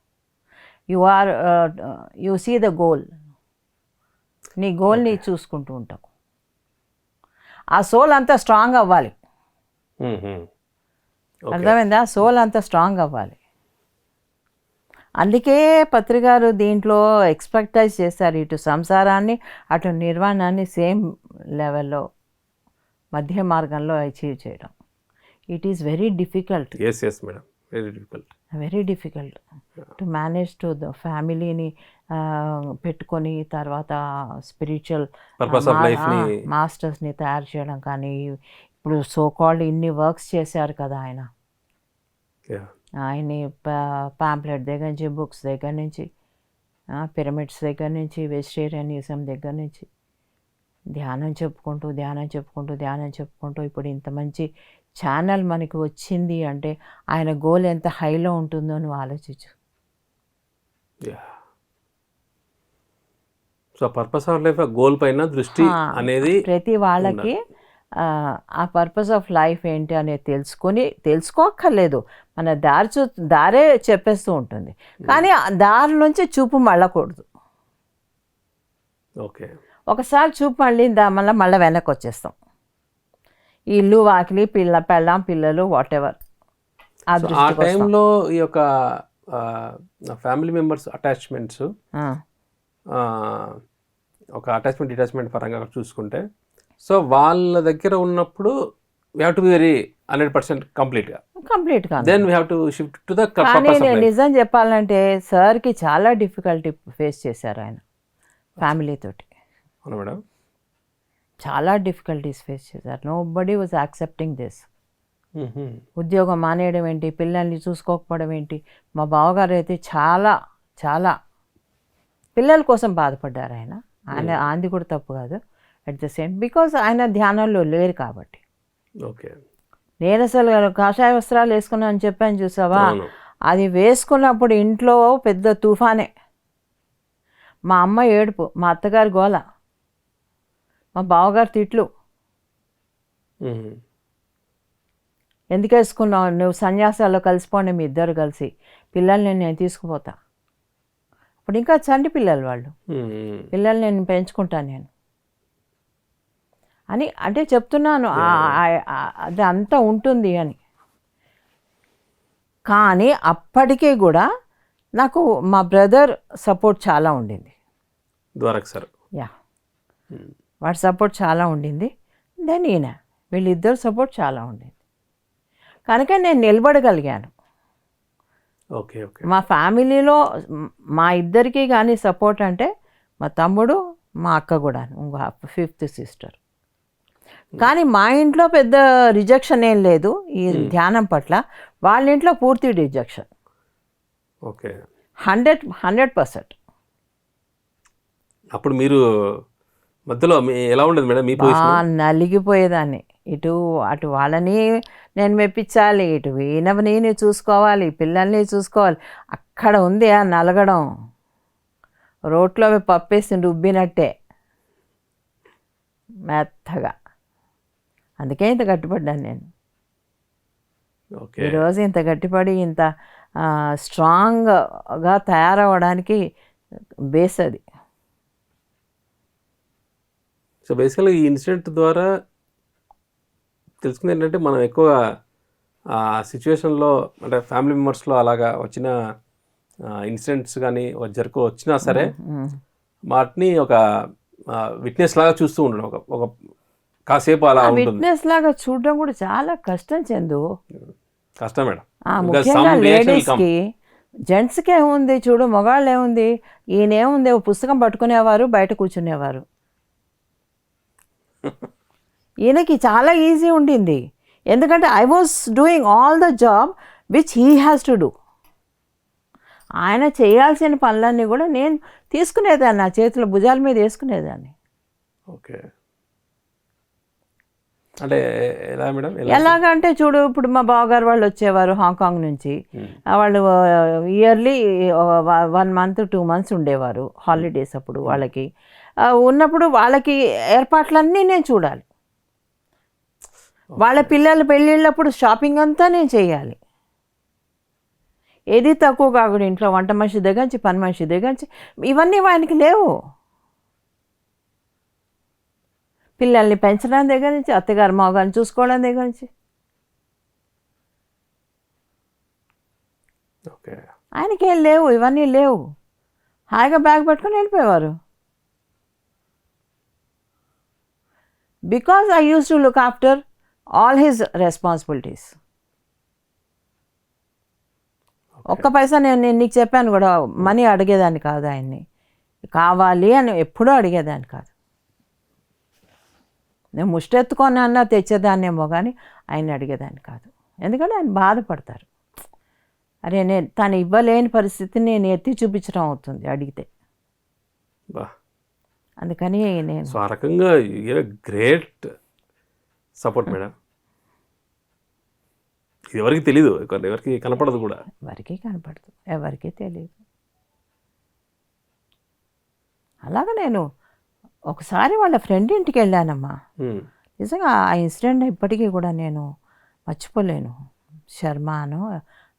You see the goal. నీ గోల్ని చూసుకుంటూ ఉంటావు. ఆ సోల్ అంతా స్ట్రాంగ్ అవ్వాలి. అర్థమైందా? సోల్ అంతా స్ట్రాంగ్ అవ్వాలి. అందుకే పత్రికారు దీంట్లో ఎక్స్పెక్టైజ్ చేశారు, ఇటు సంసారాన్ని అటు నిర్వాణాన్ని సేమ్ లెవెల్లో మధ్య మార్గంలో అచీవ్ చేయడం. It is very difficult. Yes madam, very difficult to manage to the ఫ్యామిలీని పెట్టుకొని తర్వాత స్పిరిచువల్ మాస్టర్స్ని తయారు చేయడం. కానీ ఇప్పుడు సో కాల్డ్ ఇన్ని వర్క్స్ చేశారు కదా ఆయన్ని పాంప్లెట్ దగ్గర నుంచి, బుక్స్ దగ్గర నుంచి, పిరమిడ్స్ దగ్గర నుంచి, వెజిటేరియనిజం దగ్గర నుంచి, ధ్యానం చెప్పుకుంటూ ఇప్పుడు ఇంత మంచి ఛానల్ మనకి వచ్చింది అంటే ఆయన గోల్ ఎంత హైలో ఉంటుందో నువ్వు ఆలోచించు. So purpose of life goal పైన దృష్టి అనేది ప్రతి వాళ్ళకి ఆ పర్పస్ ఆఫ్ లైఫ్ ఏంటి అనేది తెలుసుకోక్కర్లేదు. మన దారే చెప్పేస్తూ ఉంటుంది, కానీ దారి నుంచి చూపు మళ్ళకూడదు. ఓకే, ఒకసారి చూపు మళ్ళీ మళ్ళీ వెనక్కి వచ్చేస్తాం. ఇల్లు, వాకిలి, పెళ్ళాం, పిల్లలు, వాట్ ఎవర్. ఆ టైంలో ఈ యొక్క ఫ్యామిలీ మెంబర్స్ అటాచ్మెంట్స్, ఒక అటాచ్మెంట్ పరంగా చూసుకుంటే, సో వాళ్ళ దగ్గర ఉన్నప్పుడు we have to be very 100% కంప్లీట్గా then we have to shift to the purpose of life. నిజం చెప్పాలంటే సార్కి చాలా డిఫికల్టీ ఫేస్ చేశారు ఆయన ఫ్యామిలీ తోటి. అవునా మేడం? చాలా డిఫికల్టీస్ ఫేస్ చేశారు. Nobody was accepting this. ఉద్యోగం మానేయడం ఏంటి, పిల్లల్ని చూసుకోకపోవడం ఏంటి. మా బావగారు అయితే చాలా చాలా పిల్లల కోసం బాధపడ్డారు. ఆయనది కూడా తప్పు కాదు. అట్ ద సేమ్ బికాజ్ ఆయన ధ్యానంలో లేరు కాబట్టి. ఓకే, నేను అసలు కాషాయ వస్త్రాలు వేసుకున్నాను అని చెప్పాను చూసావా, అది వేసుకున్నప్పుడు ఇంట్లో పెద్ద తుఫానే. మా అమ్మ ఏడుపు, మా అత్తగారి గోల, మా బావగారు తిట్లు. ఎందుకు వేసుకున్నావు నువ్వు, సన్యాసాల్లో కలిసిపోండి మీ ఇద్దరు కలిసి, పిల్లల్ని నేను తీసుకుపోతా. ఇప్పుడు ఇంకా చంటి పిల్లలు వాళ్ళు, పిల్లల్ని నేను పెంచుకుంటాను నేను అని అంటే చెప్తున్నాను. అది అంతా ఉంటుంది అని. కానీ అప్పటికీ కూడా నాకు మా బ్రదర్ సపోర్ట్ చాలా ఉండింది. ద్వారక్ సార్, వాడి సపోర్ట్ చాలా ఉండింది. దెన్ ఈయన, వీళ్ళిద్దరు సపోర్ట్ చాలా ఉండింది. కనుక నేను నిలబడగలిగాను. Okay okay. మా ఫ్యామిలీలో మా ఇద్దరికి కానీ సపోర్ట్ అంటే మా తమ్ముడు, మా అక్క కూడా, ఇంకో 5th సిస్టర్. కానీ మా ఇంట్లో పెద్ద రిజెక్షన్ ఏం లేదు ఈ ధ్యానం పట్ల. వాళ్ళ ఇంట్లో పూర్తి రిజెక్షన్. ఓకే, 100%. అప్పుడు మీరు మధ్యలో ఎలా ఉండదు మేడం మీ పొజిషన్? నలిగిపోయేదాన్ని. అటు వాళ్ళని నేను మెప్పించాలి, ఇటు ఈయనని చూసుకోవాలి, పిల్లల్ని చూసుకోవాలి. అక్కడ ఉంది ఆ నలగడం, రోట్లో పప్పేసి రుబ్బినట్టే మెత్తగా. అందుకే ఇంత గట్టిపడ్డాను నేను. ఈరోజు ఇంత గట్టిపడి ఇంత స్ట్రాంగ్గా తయారవ్వడానికి బేస్ అది. సో బేసికల్గా ఈ ఇన్సిడెంట్ ద్వారా తెలుసుకుంది ఏంటంటే, మనం ఎక్కువ ఆ సిచ్యువేషన్లో అంటే ఫ్యామిలీ మెంబర్స్లో అలాగా వచ్చిన ఇన్సిడెంట్స్ కానీ వచ్చినా సరే వాటిని ఒక విట్నెస్ లాగా చూస్తూ ఉండడం, ఒక కాసేపు అలా విట్నెస్ లాగా చూడడం కూడా చాలా కష్టం చందు. కష్టం మేడం. ముఖ్యంగా లేడీస్కి. జెంట్స్కి ఏముంది చూడు, మగాళ్ళు ఏముంది, ఈయనేముంది పుస్తకం పట్టుకునేవారు, బయట కూర్చునేవారు. ఈయనకి చాలా ఈజీ ఉండింది, ఎందుకంటే I was doing all the job which he has to do. ఆయన చేయాల్సిన పనులన్నీ కూడా నేను తీసుకునేదాన్ని, నా చేతుల భుజాల మీద వేసుకునేదాన్ని. ఓకే. అంటే ఎలా మేడం? ఎలాగంటే చూడు, ఇప్పుడు మా బావగారు వాళ్ళు వచ్చేవారు హాంకాంగ్ నుంచి. వాళ్ళు ఇయర్లీ 1 మంత్ 2 మంత్స్ ఉండేవారు హాలిడేస్ అప్పుడు వాళ్ళకి. ఉన్నప్పుడు వాళ్ళకి ఏర్పాట్లన్నీ నేను చూడాలి. వాళ్ళ పిల్లల పెళ్ళిళ్ళప్పుడు షాపింగ్ అంతా నేను చేయాలి. ఏది తక్కువ కాకుండా ఇంట్లో వంట మనిషి దగ్గర నుంచి పని మనిషి దగ్గర నుంచి ఇవన్నీ ఆయనకి లేవు. పిల్లల్ని పెంచడం దగ్గర నుంచి, అత్తగారు మావగారిని చూసుకోవడం దగ్గర నుంచి ఓకే. ఆయనకేం లేవు, ఇవన్నీ లేవు. హాయిగా బ్యాగ్ పట్టుకొని వెళ్ళిపోయేవారు. Because I use to look after all his responsibilities. ఒక్క పైసా నేను నీకు చెప్పాను కూడా, మనీ అడిగేదాన్ని కాదు ఆయన్ని. కావాలి అని ఎప్పుడూ అడిగేదాన్ని కాదు. నేను ముష్టెత్తుకొని అన్నా తెచ్చేదాన్నేమో కానీ ఆయన్ని అడిగేదాన్ని కాదు. ఎందుకంటే ఆయన బాధపడతారు. అరే నేను తను ఇవ్వలేని పరిస్థితిని నేను ఎత్తి చూపించడం అవుతుంది అడిగితే. అందుకని నేను ఆ రకంగా గ్రేట్ సపోర్ట్ మేడం. ఇది ఎవరికి తెలీదు, ఎవరికి కనపడదు కూడా. ఎవరికి కనపడదు, ఎవరికి తెలియదు. అలాగా నేను ఒకసారి వాళ్ళ ఫ్రెండ్ ఇంటికి వెళ్ళానమ్మా. నిజంగా ఆ ఇన్సిడెంట్ ఇప్పటికీ కూడా నేను మర్చిపోలేను. శర్మ అనో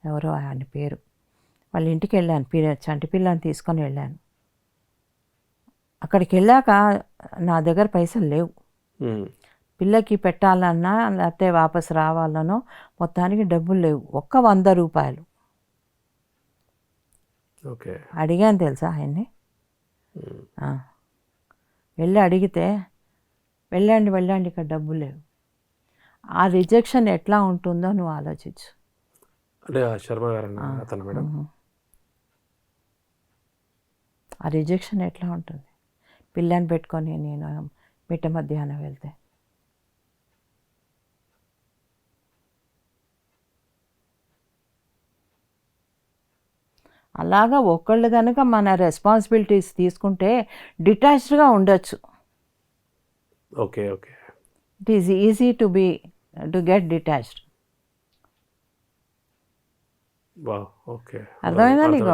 ఎవరో ఆయన పేరు. వాళ్ళ ఇంటికి వెళ్ళాను, చంటి పిల్లని తీసుకొని వెళ్ళాను. అక్కడికి వెళ్ళాక నా దగ్గర పైసలు లేవు. పిల్లకి పెట్టాలన్నా లేకపోతే వాపసు రావాలనో మొత్తానికి డబ్బులు లేవు. ఒక్క 100 రూపాయలు అడిగాను తెలుసా ఆయన్ని. వెళ్ళి అడిగితే వెళ్ళండి ఇక్కడ డబ్బులు లేవు. ఆ రిజెక్షన్ ఎట్లా ఉంటుందో నువ్వు ఆలోచించు. అంటే శర్మ గారు అతను మేడం, ఆ రిజెక్షన్ ఎట్లా ఉంటుంది. పిల్లని పెట్టుకొని నేను మిట్ట మధ్యాహ్నం వెళ్తే అలాగా ఒకళ్ళు కనుక మన రెస్పాన్సిబిలిటీస్ తీసుకుంటే డిటాచ్డ్గా ఉండొచ్చు. Okay okay. It is easy to get detached. Okay, అర్థమైందా నీకు?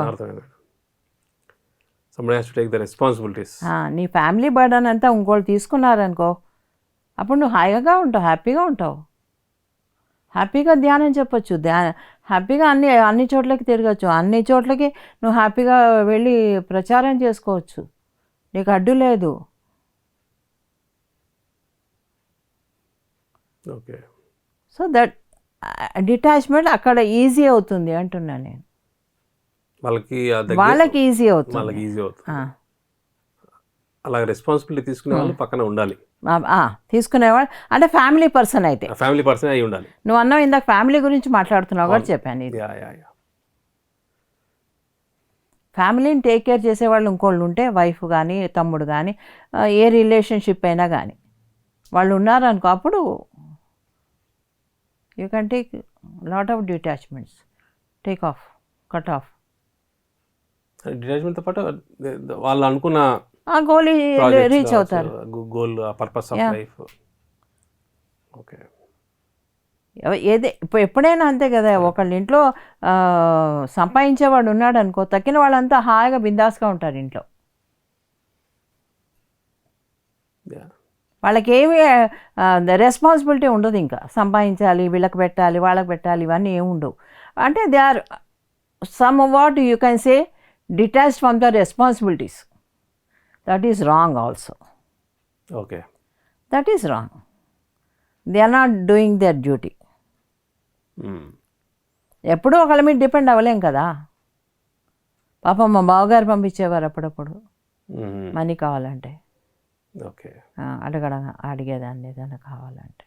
somebody has to take the responsibilities. నీ ఫ్యామిలీ బర్డన్ అంతా ఇంకోళ్ళు తీసుకున్నారనుకో, అప్పుడు నువ్వు హాయిగా ఉంటావు, హ్యాపీగా ఉంటావు. హ్యాపీగా ధ్యానం చెప్పొచ్చు, హ్యాపీగా అన్ని చోట్లకి తిరగచ్చు, అన్ని చోట్లకి నువ్వు హ్యాపీగా వెళ్ళి ప్రచారం చేసుకోవచ్చు. నీకు అడ్డు లేదు. ఓకే. సో దట్ డిటాచ్మెంట్ అక్కడ ఈజీ అవుతుంది అంటున్నాను నేను. వాళ్ళకి ఈజీ అవుతుంది. అలా రెస్పాన్సిబిలిటీ తీసుకునే వాళ్ళు పక్కన ఉండాలి. తీసుకునేవాడు అంటే ఫ్యామిలీ పర్సన్ అయితే, ఫ్యామిలీ పర్సన్ అయి ఉండాలి. నువ్వు అన్నావు ఇందాక ఫ్యామిలీ గురించి మాట్లాడుతున్నావు కూడా చెప్పాను. ఇది ఫ్యామిలీని టేక్ కేర్ చేసేవాళ్ళు ఇంకోళ్ళు ఉంటే, వైఫ్ కానీ తమ్ముడు కానీ ఏ రిలేషన్షిప్ అయినా కానీ వాళ్ళు ఉన్నారనుకో, అప్పుడు you can take lot of detachments, take off, cut off. డిటాచ్మెంట్తో పాటు వాళ్ళు అనుకున్న ఆ గోల్ రీచ్ అవుతారు. Goal, purpose of life. Okay. ఇప్పుడు ఎప్పుడైనా అంతే కదా, ఒకళ్ళ ఇంట్లో సంపాదించేవాడు ఉన్నాడు అనుకో, తక్కిన వాళ్ళంతా హాయిగా బిందాస్గా ఉంటారు ఇంట్లో. వాళ్ళకి ఏమి రెస్పాన్సిబిలిటీ ఉండదు. ఇంకా సంపాదించాలి, వీళ్ళకి పెట్టాలి, వాళ్ళకి పెట్టాలి, ఇవన్నీ ఏమి ఉండవు. అంటే they are somewhat you can say detached from the responsibilities. That is wrong also. Okay, that is wrong. They are not doing their duty. ఎప్పుడూ ఒకళ్ళ మీద డిపెండ్ అవ్వలేం కదా. పాపం మా బావగారు పంపించేవారు అప్పుడప్పుడు మనీ కావాలంటే. ఓకే. అడిగేదాన్ని ఏదైనా కావాలంటే.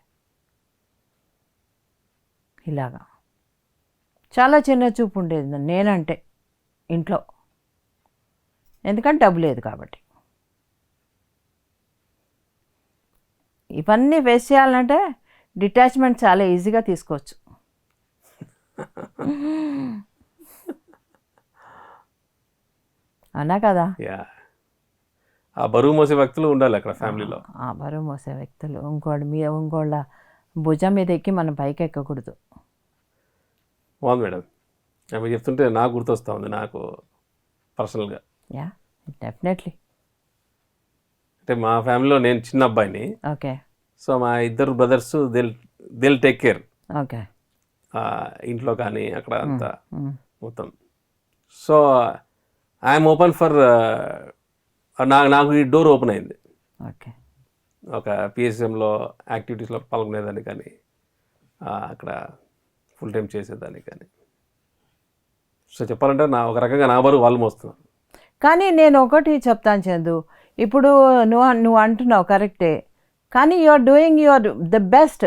ఇలాగా చాలా చిన్న చూపు ఉండేది నేనంటే ఇంట్లో, ఎందుకంటే డబ్బు లేదు కాబట్టి. ఇవన్నీ ఫేస్ చేయాలంటే డిటాచ్మెంట్ చాలా ఈజీగా తీసుకోవచ్చు. అన్నా కదా. ఆ బరువు మోసే వ్యక్తులు ఉండాలి అక్కడ ఫ్యామిలీలో. ఆ బరువు మోసే వ్యక్తులు ఇంకోళ్ళ భుజం మీద ఎక్కి మనం పైకి ఎక్కకూడదు. బాగుంది మేడం. ఆమె చెప్తుంటే నాకు గుర్తొస్తూ ఉంది నాకు పర్సనల్గా. Yeah, definitely. అంటే మా ఫ్యామిలీలో నేను చిన్న అబ్బాయిని. ఓకే. సో మా ఇద్దరు బ్రదర్స్ దిల్ టేక్ కేర్ ఓకే. ఇంట్లో కానీ అక్కడ అంతా మొత్తం. సో ఐఎమ్ ఓపెన్ ఫర్ నాకు ఈ డోర్ ఓపెన్ అయింది. ఓకే. ఒక పిఎస్ఎంలో యాక్టివిటీస్లో పాల్గొనేదాన్ని కానీ అక్కడ ఫుల్ టైం చేసేదాన్ని కానీ. సో చెప్పాలంటే ఒక రకంగా నా బరువు వాళ్ళు మోస్తున్నారు. కానీ నేను ఒకటి చెప్తాను చందు, ఇప్పుడు నువ్వు అంటున్నావు కరెక్టే, కానీ you are doing your the best.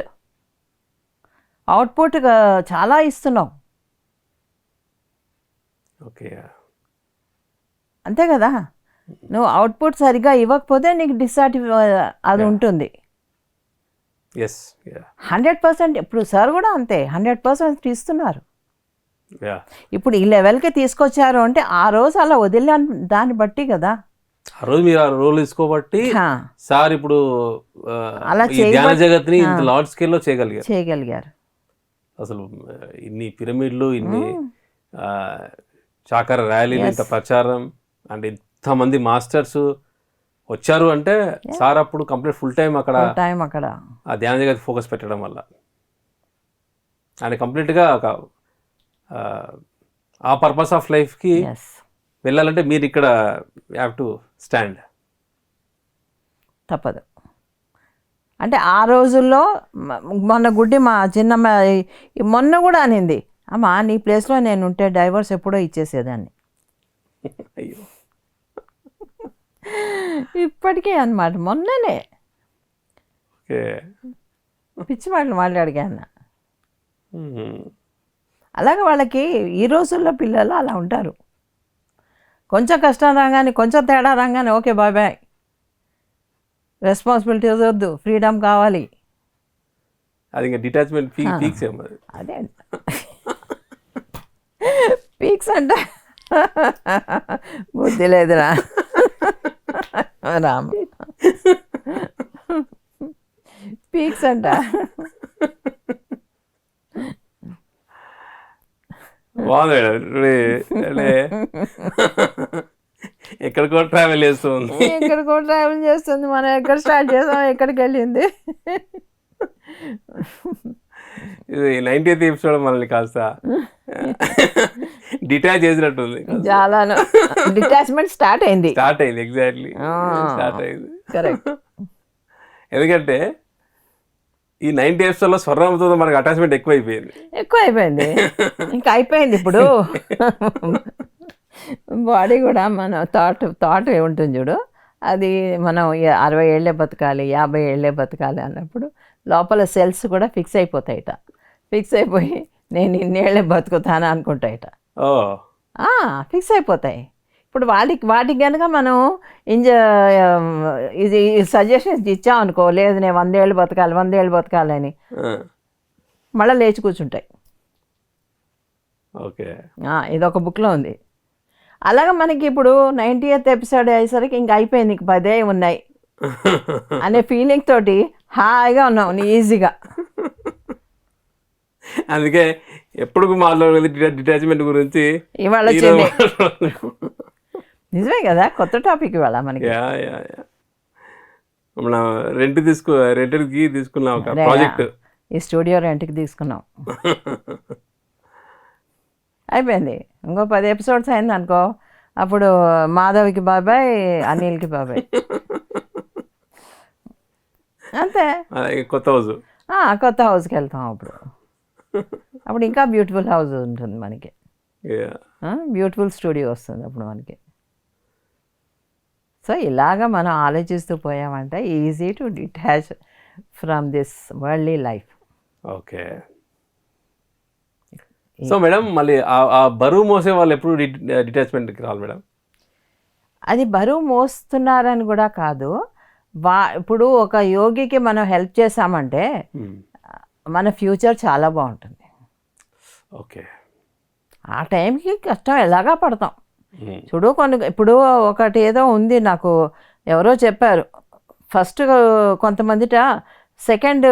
Output చాలా ఇస్తున్నావు. ఓకే. అంతే కదా, నువ్వు అవుట్పుట్ సరిగా ఇవ్వకపోతే నీకు అది ఉంటుంది. ఎస్. 100%. ఇప్పుడు సార్ కూడా అంతే 100% ఇస్తున్నారు. ఇప్పుడు ఈ లెవెల్కి తీసుకొచ్చారు అంటే ఆ రోజు అలా వదిలే దాన్ని బట్టి కదా. ఆ రోజు మీరు ఆ రోల్ తీసుకోబట్టి సార్ ఇప్పుడు అలా ధ్యాన జగత్ని ఇంత లార్జ్ స్కేల్లో చేయగలిగారు. అసలు ఇన్ని పిరమిడ్లు, ఇన్ని చాకర ర్యాలీలు, ఇంత ప్రచారం అండ్ ఇంతమంది మాస్టర్స్ వచ్చారు అంటే సార్ అప్పుడు కంప్లీట్ ఫుల్ టైం అక్కడ ఆ ధ్యాన జగత్ ఫోకస్ పెట్టడం వల్ల అండ్ కంప్లీట్గా ఒక ఆ పర్పస్ ఆఫ్ లైఫ్కి వెళ్ళాలంటే మీరు ఇక్కడ హ్యావ్ టు స్టాండ్. తప్పదు. అంటే ఆ రోజుల్లో మొన్న గుడ్డి మా చిన్నమ్మ మొన్న కూడా అనింది, అమ్మా నీ ప్లేస్లో నేను ఉంటే డైవర్స్ ఎప్పుడో ఇచ్చేసేదాన్ని. అయ్యో. ఇప్పటికే అన్నమాట. మొన్ననే పిచ్చి మాటలు మాట్లాడిగాను. అలాగే వాళ్ళకి ఈ రోజుల్లో పిల్లలు అలా ఉంటారు. కొంచెం కష్టం రాగానే, కొంచెం తేడా రాగానే ఓకే బాయ్ బాయ్, రెస్పాన్సిబిలిటీస్ వద్దు, ఫ్రీడమ్ కావాలి. అది ఇంకా డిటాచ్మెంట్ పీక్స్ ఏమో. అదే పీక్స్ అంట. బుద్ధి లేదురా రామ. పీక్స్ అంట. బాగుంది. ఎక్కడికో ట్రావెల్ చేస్తుంది. మనం ఎక్కడ స్టార్ట్ చేసాం, ఎక్కడికి వెళ్ళింది. ఇది 90th ఎపిసోడ్ మనల్ని కాస్త డిటాచ్ చేసినట్టుంది. చాలా డిటాచ్మెంట్ స్టార్ట్ అయింది. ఎగ్జాక్ట్లీ స్టార్ట్ అయింది. కరెక్ట్. ఎందుకంటే ఈ 90 ఎపిసోడ్లో స్వర్ణంతో మనకు అటాచ్మెంట్ ఎక్కువైపోయింది. ఇంకా అయిపోయింది. ఇప్పుడు బాడీ కూడా మన థాట్ ఉంటుంది చూడు, అది మనం 60 ఏళ్ళే బతకాలి, 50 ఏళ్ళే బతకాలి అన్నప్పుడు లోపల సెల్స్ కూడా ఫిక్స్ అయిపోతాయిట. ఫిక్స్ అయిపోయి నేను ఇన్నేళ్ళే బతుకుతాను అనుకుంటాయిట. ఫిక్స్ అయిపోతాయి. ఇప్పుడు వాటికి కనుక మనం ఇది సజెషన్స్ ఇచ్చామనుకో, లేదు నేను 100 ఏళ్ళు బతకాలి అని మళ్ళీ లేచి కూర్చుంటాయి. ఓకే. ఇదొక బుక్లో ఉంది. అలాగే మనకి ఇప్పుడు 90th ఎపిసోడ్ అయ్యేసరికి ఇంక అయిపోయింది, ఇంక 10 ఉన్నాయి అనే ఫీలింగ్ తోటి హాయిగా ఉన్నావు నీ ఈజీగా. అందుకే ఎప్పుడు మాట్లాడేది డిటాచ్మెంట్ గురించి ఇవాళ నిజమే కదా, కొత్త టాపిక్ ఇవాళ మనకి. మనం రెంట్కి తీసుకున్నాం ఒక ప్రాజెక్ట్. ఈ స్టూడియో రెంట్కి తీసుకున్నాం. అయిపోయింది. ఇంకో 10 ఎపిసోడ్స్ అయింది అనుకో, అప్పుడు మాధవ్కి బాబాయ్, అనిల్కి బాబాయ్. అంతే. కొత్త హౌస్కి వెళ్తాం. అప్పుడు ఇంకా బ్యూటిఫుల్ హౌస్ ఉంటుంది మనకి, బ్యూటిఫుల్ స్టూడియో వస్తుంది అప్పుడు మనకి. సో ఇలాగా మనం ఆలోచిస్తూ పోయామంటే easy to detach from this worldly life. Okay. So madam, మళ్ళీ ఆ బరువు మోసే వాళ్ళు ఎప్పుడు డిటాచ్మెంట్కి రావాలి మేడం? అది బరువు మోస్తున్నారని కూడా కాదు. ఇప్పుడు ఒక యోగికి మనం హెల్ప్ చేసామంటే మన ఫ్యూచర్ చాలా బాగుంటుంది. ఓకే. ఆ టైంకి కష్టం ఎలాగా పడతాం చూడు. ఇప్పుడు ఒకటి ఏదో ఉంది, నాకు ఎవరో చెప్పారు. ఫస్ట్ కొంతమందిట సెకండ్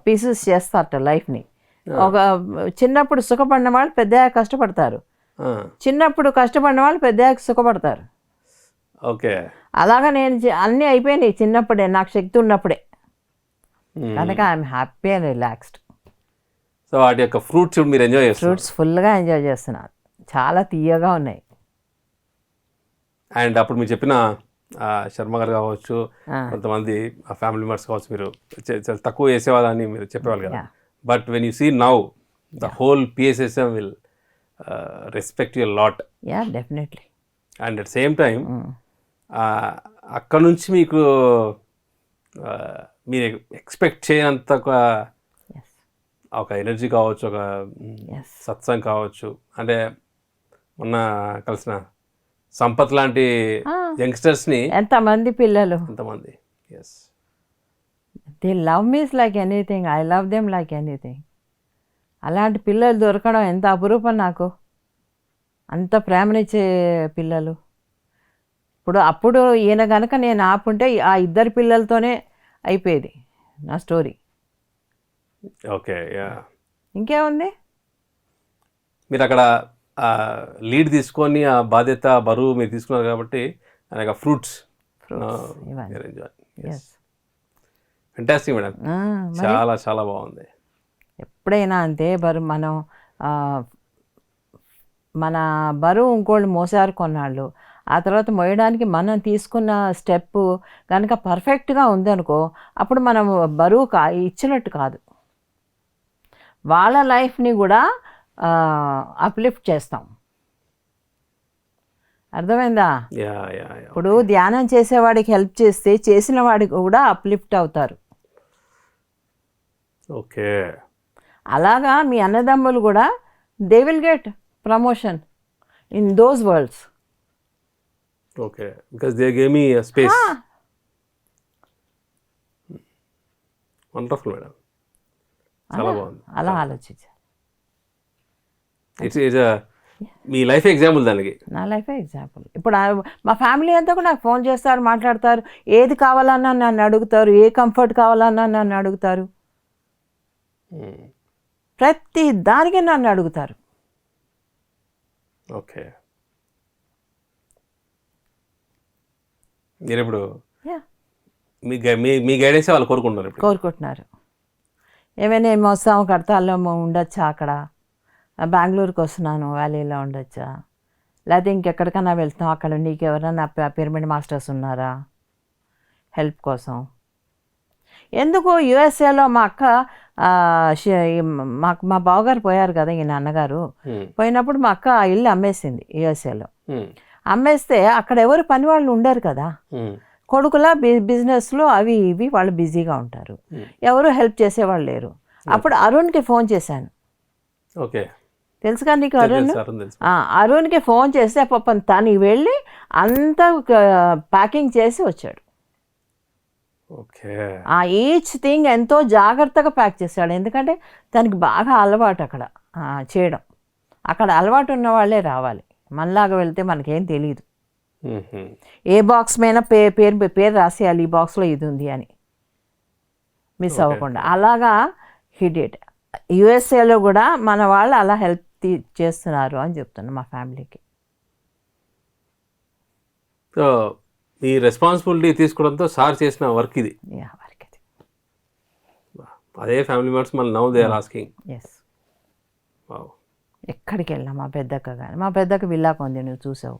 పీసెస్ చేస్తారట లైఫ్ని. ఒక చిన్నప్పుడు సుఖపడిన వాళ్ళు పెద్దగా కష్టపడతారు, చిన్నప్పుడు కష్టపడిన వాళ్ళు పెద్దగా సుఖపడతారు. ఓకే. అలాగా నేను అన్నీ అయిపోయినాయి చిన్నప్పుడే, నాకు శక్తి ఉన్నప్పుడే, కనుక I'm happy and relaxed. So వాటి యొక్క ఫ్రూట్స్ మీరు ఎంజాయ్ చేస్తారు. ఫ్రూట్స్ ఫుల్గా ఎంజాయ్ చేస్తున్నాను, చాలా తీయగా ఉన్నాయి. అండ్ అప్పుడు మీరు చెప్పిన శర్మ గారు కావచ్చు, కొంతమంది ఫ్యామిలీ మెంబర్స్ కావచ్చు, మీరు చాలా తక్కువ వేసేవాళ్ళని మీరు చెప్పేవాళ్ళు కదా. But when you see now the whole PSSM will respect you lot. Yeah, definitely. And at same time అక్కడ నుంచి మీకు మీరు ఎక్స్పెక్ట్ చేయనంత ఒక ఎనర్జీ కావచ్చు, ఒక సత్సంగ్ కావచ్చు, అంటే మొన్న కలిసిన సంపత్ లాంటి యంగ్స్టర్స్ని ఎంతమంది పిల్లలు, ఎంతమంది. Yes, they love miss like anything, I love them like anything. అలాంటి పిల్లలు దొరకడం ఎంత అపురూపం నాకు, అంత ప్రేమనిచ్చే పిల్లలు. అప్పుడు ఈయన కనుక నేను ఆపుంటే ఆ ఇద్దరు పిల్లలతోనే అయిపోయేది నా స్టోరీ. ఓకే. యా, ఇంకేముంది. మీరు అక్కడ లీడ్ తీసుకొని ఆ బాధ్యత బరువు మీరు తీసుకున్నారు కాబట్టి అనేక ఫ్రూట్స్ ఫెంటాస్టిక్ మేడం. చాలా చాలా బాగుంది. ఎప్పుడైనా అంతే మన బరువు ఇంకోళ్ళు మోసారు కొన్నాళ్ళు, ఆ తర్వాత మోయడానికి మనం తీసుకున్న స్టెప్ కనుక పర్ఫెక్ట్గా ఉందనుకో, అప్పుడు మనం బరువు ఇచ్చినట్టు కాదు, వాళ్ళ లైఫ్ని కూడా అప్లిఫ్ట్ చేస్తాం. అర్థమైందా? ఇప్పుడు ధ్యానం చేసేవాడికి హెల్ప్ చేస్తే చేసిన వాడికి కూడా అప్లిఫ్ట్ అవుతారు. ఓకే. అలాగా మీ అన్నదమ్ములు కూడా they will get promotion in those world's. Okay, because they gave me space. Wonderful madam, చాలా బాగుంది. అలా ఆలోచించాలి. ఇట్స్ మీ లైఫ్ ఎగ్జాంపుల్ దానికి. నా లైఫ్ ఎగ్జాంపుల్. ఇప్పుడు మా ఫ్యామిలీ అంతా కూడా నాకు ఫోన్ చేస్తారు, మాట్లాడతారు, ఏది కావాలన్నా నన్ను అడుగుతారు, ఏ కంఫర్ట్ కావాలన్నా నన్ను అడుగుతారు, ప్రతి దానికి నన్ను అడుగుతారు. ఓకే. మీరు ఇప్పుడు మీ గైడెన్స్ వాళ్ళు కోరుకుంటున్నారు. ఏమైనా ఏమి వస్తాము, కడతాల్లో ఉండొచ్చా, అక్కడ బెంగళూరుకి వస్తున్నాను, వ్యాలీలో ఉండొచ్చా, లేకపోతే ఇంకెక్కడికన్నా వెళ్తాం, అక్కడ నీకు ఎవరైనా పిరమిడ్ మాస్టర్స్ ఉన్నారా హెల్ప్ కోసం. ఎందుకు యుఎస్ఏలో మా అక్క మా బావగారు పోయారు కదా, ఈయన అన్నగారు పోయినప్పుడు మా అక్క ఆ ఇల్లు అమ్మేసింది యుఎస్ఏలో. అమ్మేస్తే అక్కడ ఎవరు పని వాళ్ళు ఉండరు కదా, కొడుకులా బిజినెస్లో అవి ఇవి వాళ్ళు బిజీగా ఉంటారు, ఎవరు హెల్ప్ చేసేవాళ్ళు లేరు. అప్పుడు అరుణ్కి ఫోన్ చేశాను. ఓకే, తెలుసుగా నీకు అరుణ్? అరుణ్కి ఫోన్ చేస్తే పాపం తను వెళ్ళి అంతా ప్యాకింగ్ చేసి వచ్చాడు. ఈచ్ థింగ్ ఎంతో జాగ్రత్తగా ప్యాక్ చేశాడు, ఎందుకంటే తనకి బాగా అలవాటు అక్కడ చేయడం. అక్కడ అలవాటు ఉన్న వాళ్ళే రావాలి, మనలాగా వెళ్తే మనకేం తెలియదు. ఏ బాక్స్ మీద పేరు రాసేయాలి, ఈ బాక్స్లో ఇది ఉంది అని మిస్ అవ్వకుండా. అలాగా హిడెడ్. యుఎస్ఏలో కూడా మన వాళ్ళు అలా హెల్ప్ చేస్తున్నారు అని చెప్తున్నా మా ఫ్యామిలీకి. సో ఈ రెస్పాన్సిబిలిటీ తీసుకోవడంతో సార్ చేసిన వర్క్ ఇది. వర్క్ ఇది. అదే ఫ్యామిలీ మెంబర్స్ మళ్ళీ now they are asking. Yes. ఎక్కడికి వెళ్ళాం మా పెద్దక్క కానీ, మా పెద్దక్క విల్లా కొంది, నువ్వు చూసావు.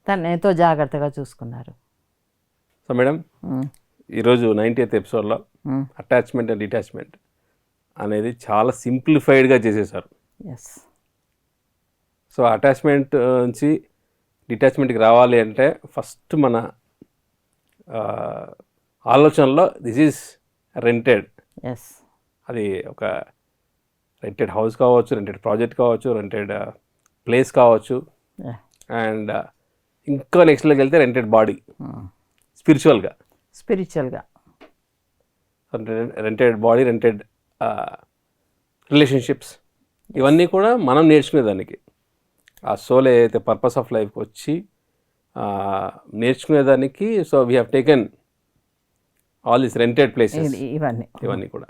తను ఎంతో జాగ్రత్తగా చూసుకున్నారు. సో మేడం, ఈరోజు 90th ఎపిసోడ్లో అటాచ్మెంట్ అండ్ డిటాచ్మెంట్ అనేది చాలా సింప్లిఫైడ్గా చేసేసారు. ఎస్. సో అటాచ్మెంట్ నుంచి డిటాచ్మెంట్కి రావాలి అంటే ఫస్ట్ మన ఆలోచనలో దిస్ ఈజ్ రెంటెడ్. ఎస్. అది ఒక రెంటెడ్ హౌస్ కావచ్చు, రెంటెడ్ ప్రాజెక్ట్ కావచ్చు, రెంటెడ్ ప్లేస్ కావచ్చు, అండ్ ఇంకా నెక్స్ట్లోకి వెళ్తే రెంటెడ్ బాడీ, స్పిరిచువల్గా రెంటెడ్ బాడీ, రెంటెడ్ రిలేషన్షిప్స్, ఇవన్నీ కూడా మనం నేర్చుకునేదానికి. ఆ సోల్ ఏదైతే పర్పస్ ఆఫ్ లైఫ్కి వచ్చి నేర్చుకునేదానికి so we have taken all this rented places ఇవన్నీ కూడా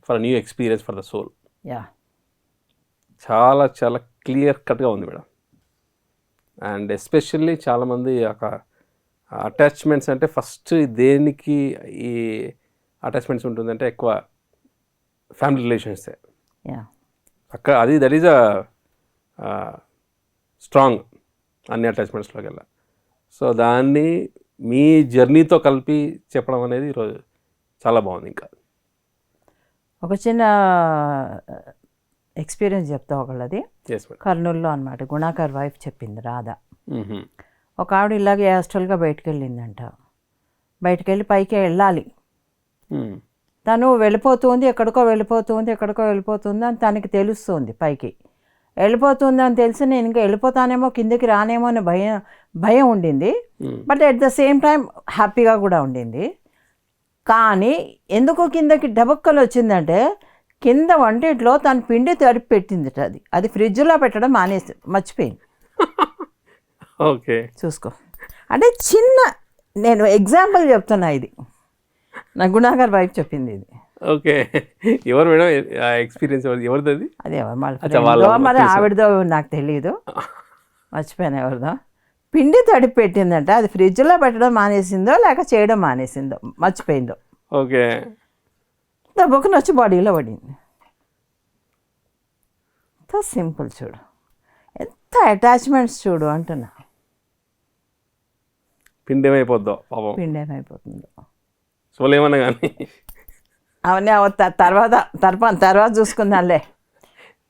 for new experience for the soul. Yeah చాలా చాలా క్లియర్ కట్గా ఉంది మేడం. అండ్ ఎస్పెషల్లీ చాలామంది ఒక అటాచ్మెంట్స్ అంటే ఫస్ట్ దేనికి ఈ అటాచ్మెంట్స్ ఉంటుందంటే ఎక్కువ ఫ్యామిలీ రిలేషన్సే యా అక్కడ అది దట్ ఈజ్ అ స్ట్రాంగ్ అన్ని అటాచ్మెంట్స్లోకి వెళ్ళా. సో దాన్ని మీ జర్నీతో కలిపి చెప్పడం అనేది ఈరోజు చాలా బాగుంది. ఇంకా ఒక చిన్న ఎక్స్పీరియన్స్ చెప్తా ఒకళ్ళది. Yes madam. కర్నూలులో అనమాట. గుణాకర్ వైఫ్ చెప్పింది రాధ. ఒక ఆవిడ ఇలాగే హాస్టల్గా బయటకు వెళ్ళిందంట. బయటకు వెళ్ళి పైకి వెళ్ళాలి. తను వెళ్ళిపోతుంది, ఎక్కడికో వెళ్ళిపోతుంది అని తనకి తెలుస్తుంది. పైకి వెళ్ళిపోతుంది అని తెలిసి నేను ఇంకా వెళ్ళిపోతానేమో, కిందకి రానేమో అని భయం ఉండింది. But at the same time హ్యాపీగా కూడా ఉండింది. కానీ ఎందుకో కిందకి డబక్కలు వచ్చిందంటే కింద వంటింట్లో తను పిండి తడిపి పెట్టింది. అది ఫ్రిడ్జ్లో పెట్టడం మర్చిపోయింది. ఓకే చూసుకో. అంటే చిన్న నేను ఎగ్జాంపుల్ చెప్తున్నా. ఇది నా గుణాకర్ వైఫ్ చెప్పింది ఇది. ఓకే. ఎవరు మేడం ఎక్స్పీరియన్స్ ఎవరిది అది? అదే మరి ఆవిడదో నాకు తెలియదు, మర్చిపోయాను ఎవరిదో. పిండి తడిపి పెట్టిందంట. అది ఫ్రిడ్జ్లో పెట్టడం మానేసిందో లేక చేయడం మానేసిందో మర్చిపోయిందో. ఓకే. దెబ్బకుని వచ్చి బాడీలో పడింది. ఎంత సింపుల్ చూడు, ఎంత అటాచ్మెంట్స్ చూడు అంటున్నా. పిండి ఏమైపోద్దో పాపం. పిండి ఏమైపోతుందో సోలేమన్నా కానీ అవన్నీ తర్వాత చూసుకుందాంలే.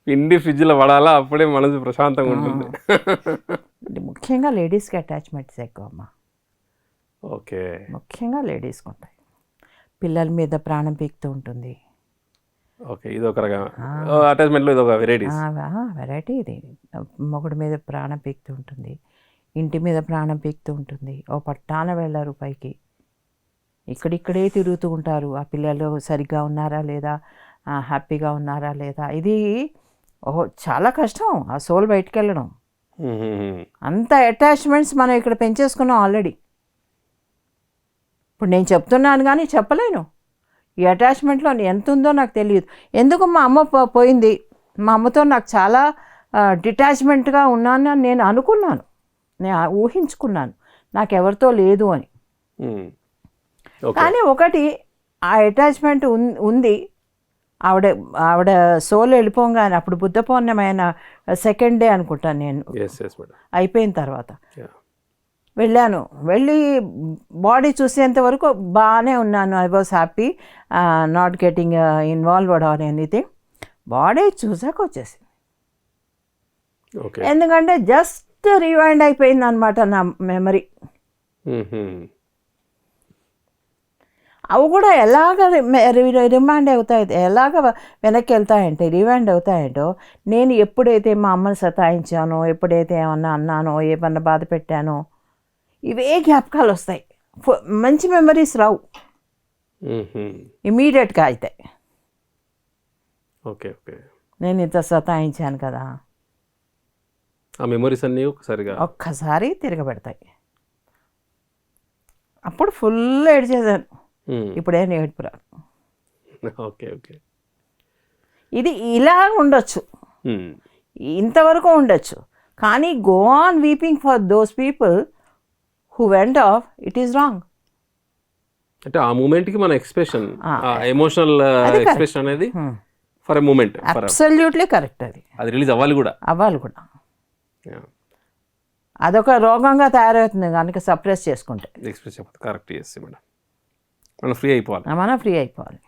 పిండి ఫ్రిడ్జ్లో పడాలా, అప్పుడే మనసు ప్రశాంతంగా ఉంటుంది. ముఖ్యంగా లేడీస్కి అటాచ్మెంట్స్ ఎక్కువ అమ్మా. ఓకే. ముఖ్యంగా లేడీస్కి ఉంటాయి. పిల్లల మీద ప్రాణం పీకుతూ ఉంటుంది. ఓకే. ఇది ఒక రకం అటాచ్మెంట్లో ఇది ఒక వెరైటీ. ఇది మొగుడి మీద ప్రాణం పీకుతూ ఉంటుంది, ఇంటి మీద ప్రాణం పీకుతూ ఉంటుంది. ఓ పట్టాన వెళ్ళారు పైకి, ఇక్కడిక్కడే తిరుగుతూ ఉంటారు. ఆ పిల్లలు సరిగ్గా ఉన్నారా లేదా, హ్యాపీగా ఉన్నారా లేదా. ఇది చాలా కష్టం ఆ సోల్ బయటికి వెళ్ళడం. అంత అటాచ్మెంట్స్ మనం ఇక్కడ పెంచేసుకున్నాం ఆల్రెడీ. ఇప్పుడు నేను చెప్తున్నాను కానీ చెప్పలేను ఈ అటాచ్మెంట్లో ఎంత ఉందో నాకు తెలియదు. ఎందుకు మా అమ్మ పోయింది, మా అమ్మతో నాకు చాలా డిటాచ్మెంట్గా ఉన్నాను అని నేను అనుకున్నాను, నేను ఊహించుకున్నాను నాకు ఎవరితో లేదు అని. కానీ ఒకటి ఆ అటాచ్మెంట్ ఉంది. ఆవిడ సోల్ వెళ్ళిపోగానే అప్పుడు బుద్ధ పౌర్ణమైన సెకండ్ డే అనుకుంటాను నేను, అయిపోయిన తర్వాత వెళ్ళాను. వెళ్ళి బాడీ చూసేంత వరకు బాగానే ఉన్నాను. I was happy, not getting involved or anything. Body చూసాక వచ్చేసింది. ఎందుకంటే జస్ట్ రివైండ్ అయిపోయింది అనమాట నా మెమరీ. అవి కూడా ఎలాగ రిమైండ్ అవుతాయి, ఎలాగ వెనక్కి వెళ్తాయంటే రివైండ్ అవుతాయంటో, నేను ఎప్పుడైతే మా అమ్మని సతాయించానో, ఎప్పుడైతే ఏమన్నా అన్నానో, ఏమన్నా బాధ పెట్టానో, ఇవే జ్ఞాపకాలు వస్తాయి. మంచి మెమరీస్ రావు ఇమీడియట్గా అయితే. ఓకే. ఓకే. నేను ఇంత సతాయించాను కదా, ఆ మెమరీస్ అన్నీ ఒక్కసారి తిరగబెడతాయి. అప్పుడు ఫుల్ ఏడ్చేసాను. ఇప్పుడేం ఏడుపురా. ఓకే. ఓకే. ఇది ఇలా ఉండొచ్చు, ఇంతవరకు ఉండొచ్చు. కానీ go on weeping for those people who went off, it is wrong. అంటే ఆ మూమెంట్కి మన ఎక్స్ప్రెషన్, ఎమోషనల్ ఎక్స్ప్రెషన్ అనేది for a moment absolutely correct. అది రిలీజ్ అవ్వాలి కూడా. అదొక రోగంగా తయారవుతుంది కనుక సప్రెస్ చేసుకుంటే. Express correct. చేసి మేడం మనం ఫ్రీ అయిపోవాలి.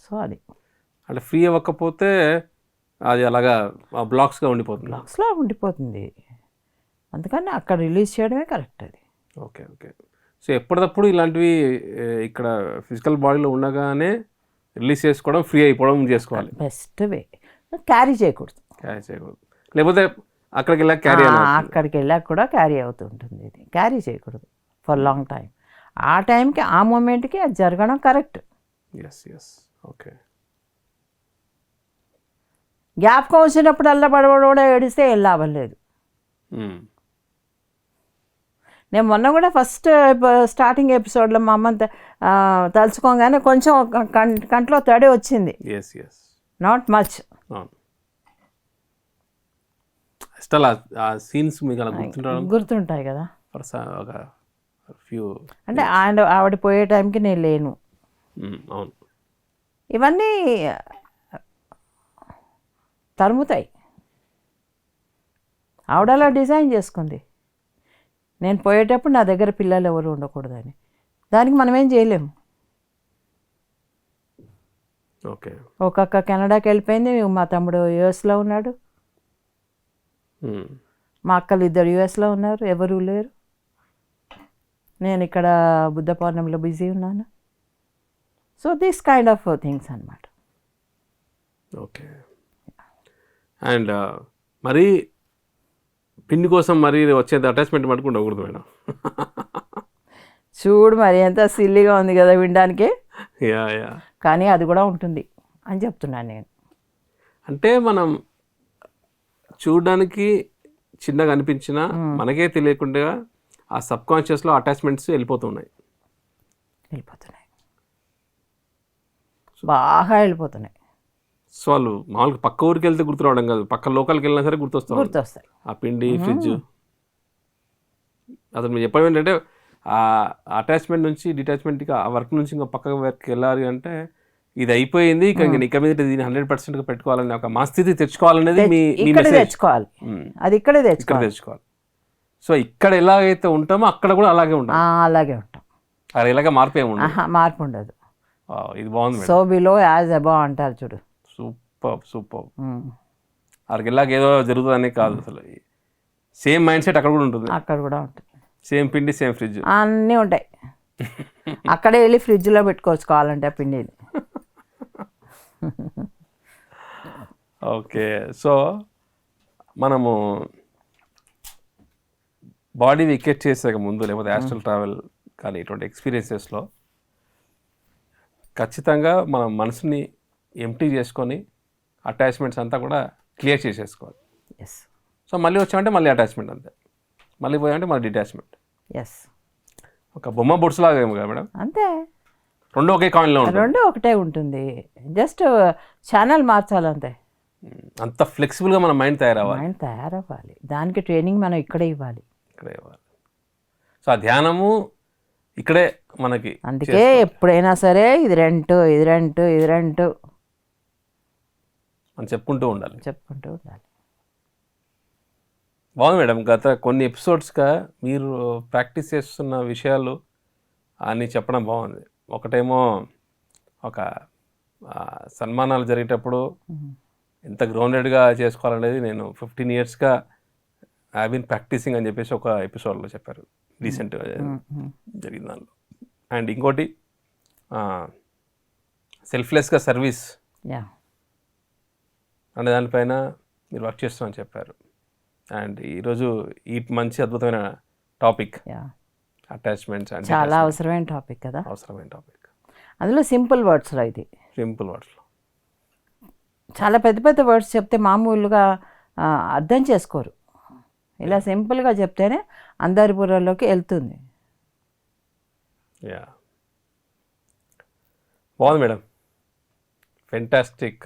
సో అది అంటే ఫ్రీ అవ్వకపోతే అది అలాగా బ్లాక్స్గా ఉండిపోతుంది. అందుకని అక్కడ రిలీజ్ చేయడమే కరెక్ట్ అది. ఓకే. ఓకే. సో ఎప్పటికప్పుడు ఇలాంటివి ఇక్కడ ఫిజికల్ బాడీలో ఉండగానే రిలీజ్ చేసుకోవడం, ఫ్రీ అయిపోవడం చేసుకోవాలి. Best way. క్యారీ చేయకూడదు. లేకపోతే అక్కడికి వెళ్ళాక కూడా క్యారీ అవుతుంటుంది. ఇది క్యారీ చేయకూడదు ఫర్ లాంగ్ టైం. ఆ టైంకి, ఆ మూమెంట్కి అది జరగడం కరెక్ట్. ఓకే. జ్ఞాపకం వచ్చినప్పుడు అల్లబడబడ ఏడిస్తే ఏం లాభం లేదు. నేను మొన్న కూడా ఫస్ట్ స్టార్టింగ్ ఎపిసోడ్లో మా అమ్మని తలుచుకోగానే కొంచెం కంట్లో తడి వచ్చింది, ఎస్ ఎస్, నాట్ మచ్. అవును. అసలు ఆ సీన్స్ మీకు అలా గుర్తుండడం గుర్తుంటాయి కదా. ఒక ఫ్యూ అంటే ఆవిడ పోయే టైంకి నేను లేను. అవును. ఇవన్నీ తరుముతాయి. ఆవిడ అలా డిజైన్ చేసుకుంది, నేను పోయేటప్పుడు నా దగ్గర పిల్లలు ఎవరు ఉండకూడదని. దానికి మనం ఏం చేయలేము. ఓకే. ఒక అక్క కెనడాకి వెళ్ళిపోయింది, మా తమ్ముడు యుఎస్లో ఉన్నాడు, మా అక్కలు 2 యుఎస్లో ఉన్నారు, ఎవరూ లేరు. నేను ఇక్కడ బుద్ధ పౌర్ణమిలో బిజీ ఉన్నాను. So this kind of things అన్నమాట. ఓకే. అండ్ మరి పిండి కోసం మరి వచ్చేది అటాచ్మెంట్ మటుకు ఉండకూడదు మేడం. చూడు మరి ఎంత సిల్లీగా ఉంది కదా వినడానికి, యా యా. కానీ అది కూడా ఉంటుంది అని చెప్తున్నాను నేను. అంటే మనం చూడడానికి చిన్నగా అనిపించినా మనకే తెలియకుండా ఆ సబ్ కాన్షియస్లో అటాచ్మెంట్స్ వెళ్ళిపోతున్నాయి, బాగా వెళ్ళిపోతున్నాయి. సో వాళ్ళు మామూలుగా పక్క ఊరికి వెళ్తే గుర్తు రావడం కాదు, పక్క లోకల్కి వెళ్ళినా సరే గుర్తొస్తాయి ఆ పిండి, ఫ్రిడ్జ్. అసలు మీరు చెప్పడం ఏంటంటే ఆ అటాచ్మెంట్ నుంచి డిటాచ్మెంట్కి, ఆ వర్క్ నుంచి ఇంకా పక్క వర్క్కి వెళ్ళాలి అంటే ఇది అయిపోయింది, ఇక మీద దీన్ని 100%గా పెట్టుకోవాలని ఒక మా స్థితి తెచ్చుకోవాలనేది మీ తెచ్చుకోవాలి. అది ఇక్కడే తెచ్చుకోవాలి. సో ఇక్కడ ఎలాగైతే ఉంటామో అక్కడ కూడా అలాగే ఉంటాం, అలాగే ఉంటాం. అక్కడ ఇలాగే మార్పు ఏమి ఉండదు, మార్పు ఉండదు. ఇది బాగుంది. సో బిలో యాజ్ అబౌవ్ అంటారు చూడు. సూపర్. అక్కడికి వెళ్ళాక ఏదో జరుగుతుందనే కాదు, అసలు సేమ్ మైండ్ సెట్ అక్కడ కూడా ఉంటుంది. సేమ్ పిండి, సేమ్ ఫ్రిడ్జ్, అన్నీ ఉంటాయి. అక్కడే వెళ్ళి ఫ్రిడ్జ్లో పెట్టుకోవచ్చు కావాలంటే ఆ పిండిని. ఓకే. సో మనము బాడీ వికెట్ చేసాక ముందు, లేకపోతే యాస్ట్రల్ ట్రావెల్ కానీ ఇటువంటి ఎక్స్పీరియన్సెస్లో ఖచ్చితంగా మనం మనసుని ఎంప్టీ చేసుకొని అటాచ్మెంట్స్ అంతా కూడా క్లియర్ చేసేసుకోవాలి. సో మళ్ళీ వచ్చామంటే మళ్ళీ అటాచ్మెంట్ అంతే, మళ్ళీ పోయామంటే మళ్ళీ డిటాచ్మెంట్. ఒక బొమ్మ బొడ్స్లాగా ఏమో కదా మేడం, అంతే. రెండు ఒకే కాయిన్లో ఉంటుంది, రెండు ఒకటే ఉంటుంది, జస్ట్ ఛానల్ మార్చాలంతే. అంత ఫ్లెక్సిబుల్గా మన మైండ్ తయారవ్వాలి. దానికి ట్రైనింగ్ మనం ఇక్కడే ఇవ్వాలి. సో ఆ ధ్యానము ఇక్కడే మనకి. అందుకే ఎప్పుడైనా సరే ఇది రెంట్ మనం చెప్పుకుంటూ ఉండాలి. బాగుంది మేడం. గత కొన్ని ఎపిసోడ్స్గా మీరు ప్రాక్టీస్ చేస్తున్న విషయాలు అన్నీ చెప్పడం బాగుంది. ఒకటేమో ఒక సన్మానాలు జరిగేటప్పుడు ఎంత గ్రౌండెడ్గా చేసుకోవాలనేది నేను 15 yearsగా ఐ బీన్ ప్రాక్టీసింగ్ అని చెప్పేసి ఒక ఎపిసోడ్లో చెప్పారు, రీసెంట్గా జరిగిన దానిలో. అండ్ ఇంకోటి సెల్ఫ్లెస్గా సర్వీస్ అనే దానిపైన మీరు వర్క్ చేస్తామని చెప్పారు. అండ్ ఈరోజు ఈ మంచి అద్భుతమైన టాపిక్ అటాచ్మెంట్స్ అంటే చాలా అవసరమైన టాపిక్ కదా. అవసరమైన టాపిక్, అందులో సింపుల్ వర్డ్స్లో. ఇది సింపుల్ వర్డ్స్లో చాలా పెద్ద పెద్ద వర్డ్స్ చెప్తే మామూలుగా అర్థం చేసుకోరు. ఇలా సింపుల్గా చెప్తేనే అందరి బుర్రలోకి వెళ్తుంది. బాగుంది మేడం, ఫెంటాస్టిక్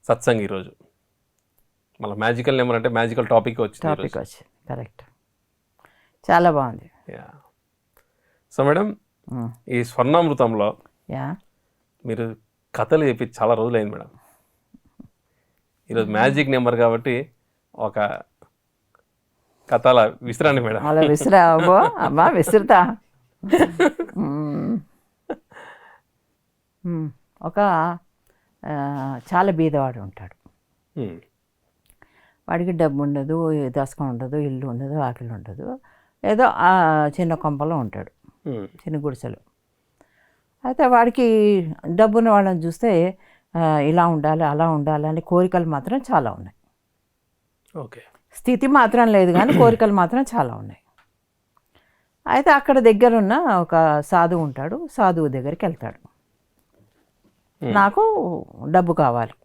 సత్సంగ్ ఈరోజు. మళ్ళీ మ్యాజికల్ నెంబర్ అంటే మ్యాజికల్ టాపిక్ వచ్చింది. కరెక్ట్, చాలా బాగుంది. సో మేడం, ఈ స్వర్ణామృతంలో మీరు కథలు చెప్పి చాలా రోజులైంది మేడం. ఈరోజు మ్యాజిక్ నెంబర్ కాబట్టి ఒక కథ అలా విసిరండి మేడం. అలా అమ్మా విసురుతా. ఒక చాలా బీదవాడు ఉంటాడు. వాడికి డబ్బు ఉండదు, దశకం ఉండదు, ఇల్లు ఉండదు, ఆకలి ఉండదు. ఏదో చిన్న కొంపలో ఉంటాడు, చిన్న గుడిసెలు. అయితే వాడికి డబ్బున్న వాళ్ళని చూస్తే ఇలా ఉండాలి, అలా ఉండాలి అని కోరికలు మాత్రం చాలా ఉన్నాయి. ఓకే, స్థితి మాత్రం లేదు కానీ కోరికలు మాత్రం చాలా ఉన్నాయి. అయితే అక్కడ దగ్గరున్న ఒక సాధువు ఉంటాడు. సాధువు దగ్గరికి వెళ్తాడు. నాకు డబ్బు కావాలి,